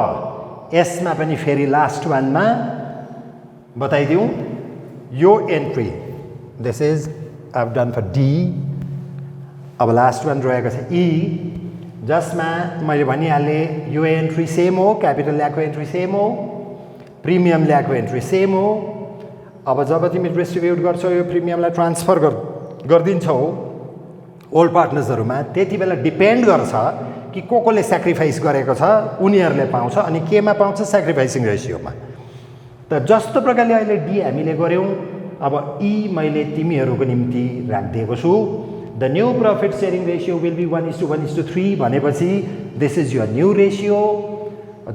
यसमा पनि फेरि लास्ट वानमा बताइदिउँ यो entry this is I have done for D अब लास्ट वान रहेको छ E जसमा मैले भनिहालेँ यो एन्ट्री सेम हो क्यापिटल ल्याएको एन्ट्री सेम हो प्रिमियम ल्याएको एन्ट्री सेम हो अब जब तिमी डिस्ट्रिब्युट गर्छौ यो प्रिमियमलाई ट्रान्सफर गरिदिन्छौ ओल्ड पार्टनर्सहरुमा त्यति बेला डिपेन्ड गर्छ कि कोले स्याक्रिफाइस गरेको छ उनीहरुले पाउँछ अनि केमा पाउँछ स्याक्रिफाइसिङ रेशियोमा त जस्तो प्रकारले अहिले डी हामीले गर्यौं अब ई मैले तिमीहरुको निम्ति राखिदिएको छु The new profit sharing ratio will be 1:1:3 भनेपछि this is your new ratio.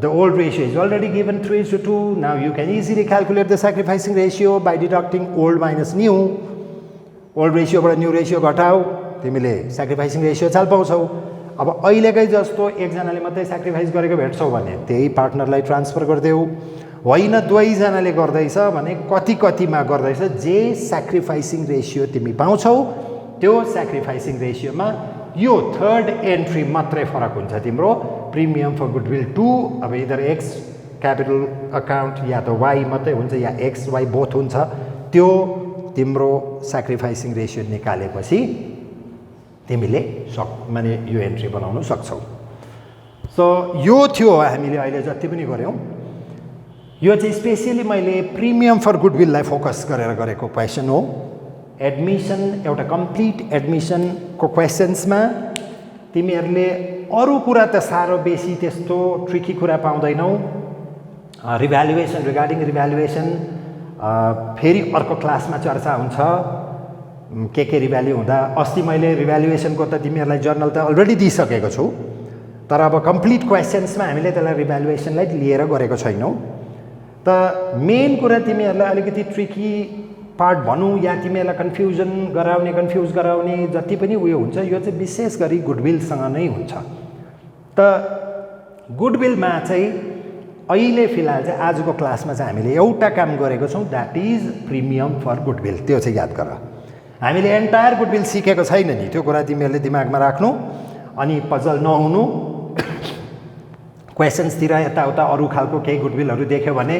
The old ratio is already given 3:2. Now you can easily calculate the sacrificing ratio by deducting old minus new. Old ratio बाट new ratio घटाऊ तिमीले sacrificing ratio चाल पाउँछौ अब अहिलेकै जस्तो एकजनाले मात्रै sacrifice गरेको भेट्छौ भने त्यही पार्टनरलाई ट्रान्सफर गर्देऊ होइन दुवै जनाले गर्दैछ भने कति कतिमा गर्दैछ जे sacrificing ratio तिमी पाउँछौ त्यो स्याक्रिफाइसिङ रेशियोमा यो थर्ड एन्ट्री मात्रै फरक हुन्छ तिम्रो प्रिमियम फर गुडविल 2 अब इदर एक्स क्यापिटल अकाउन्ट या त वाई मात्रै हुन्छ या एक्स वाई बोथ हुन्छ त्यो तिम्रो स्याक्रिफाइसिङ रेशियो निकालेपछि तिमीले माने यो एन्ट्री बनाउन सक्छौ सो यो थियो हामीले अहिले जति पनि गर्यौं यो चाहिँ स्पेशली मैले प्रिमियम फर गुडविललाई फोकस गरेर गरेको क्वेशन हो एडमिसन एउटा कम्प्लिट एडमिसन को क्वेशन्समा तिमीहरुले अरु कुरा त सारो बेसी त्यस्तो ट्रिकी कुरा पाउँदैनौ रिभ्यालुएसन रिगार्डिङ रिभ्यालुएसन फेरि अर्को क्लासमा चर्चा हुन्छ के रिभ्यालु हुँदा अस्ति मैले रिभ्यालुएसनको त तिमीहरुलाई जर्नल त अलरेडी दिइसकेको छु तर अब कम्प्लिट क्वेशन्समा हामीले त्यसलाई रिभ्यालुएसनलाई लिएर गरेको छैनौ त मेन कुरा तिमीहरुलाई अलिकति ट्रिकी पार्ट भनौं या तिमीहरुलाई कन्फ्युज गराउने जति पनि उयो हुन्छ यो चाहिँ विशेष गरी गुडविल सँग नै हुन्छ त गुडविलमा चाहिँ अहिले फिलहाल चाहिँ आजको क्लासमा चाहिँ हामीले एउटा काम गरेको छौं that is premium for goodwill त्यो चाहिँ याद गर हामीले एन्टायर गुडविल सिकेको छैन नि त्यो कुरा तिमीहरुले दिमागमा राख्नु अनि पजल नहुनु क्वेशन्स तिर यताउता अरु खालको केही गुडविलहरु देख्यो भने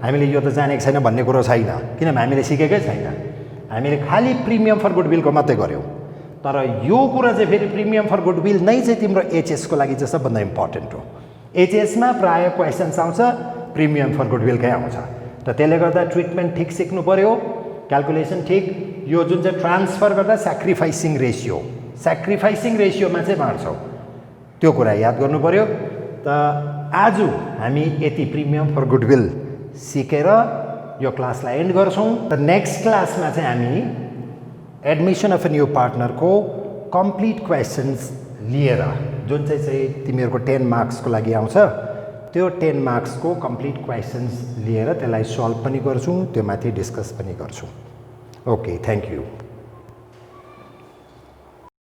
हामीले यो त जानेको छैन भन्ने कुरो छैन किनभने हामीले सिकेकै छैन हामीले खाली प्रिमियम फर गुडविल को मात्रै गर्यौं तर यो कुरा चाहिँ फेरि प्रिमियम फर गुडविल नै चाहिँ तिम्रो एचएस को लागि चाहिँ सबभन्दा इम्पोर्टेन्ट हो एचएस मा प्राय क्वेशन्स आउँछ प्रिमियम फर गुडविल कै आउँछ त त्यसले गर्दा ट्रिटमेन्ट ठीक सिक्नु पर्यो क्याल्कुलेसन ठीक यो जुन चाहिँ ट्रान्सफर गर्दा स्याक्रिफाइसिङ रेशियोमा चाहिँ बाँड्छौ त्यो कुरा याद गर्नु पर्यो त आज हामी यति प्रिमियम फर गुडविल सिकेर यो क्लासलाई एन्ड गर्छौं त नेक्स्ट क्लासमा चाहिँ हामी admission of a new partner को कम्प्लिट क्वेशन्स लिएर जुन चाहिँ तिमीहरुको 10 मार्क्स को लागि आउँछ त्यो 10 मार्क्सको कम्प्लिट क्वेसन्स लिएर त्यसलाई सल्भ पनि गर्छौँ, त्यो माथि डिस्कस पनि गर्छौँ। Okay, thank you.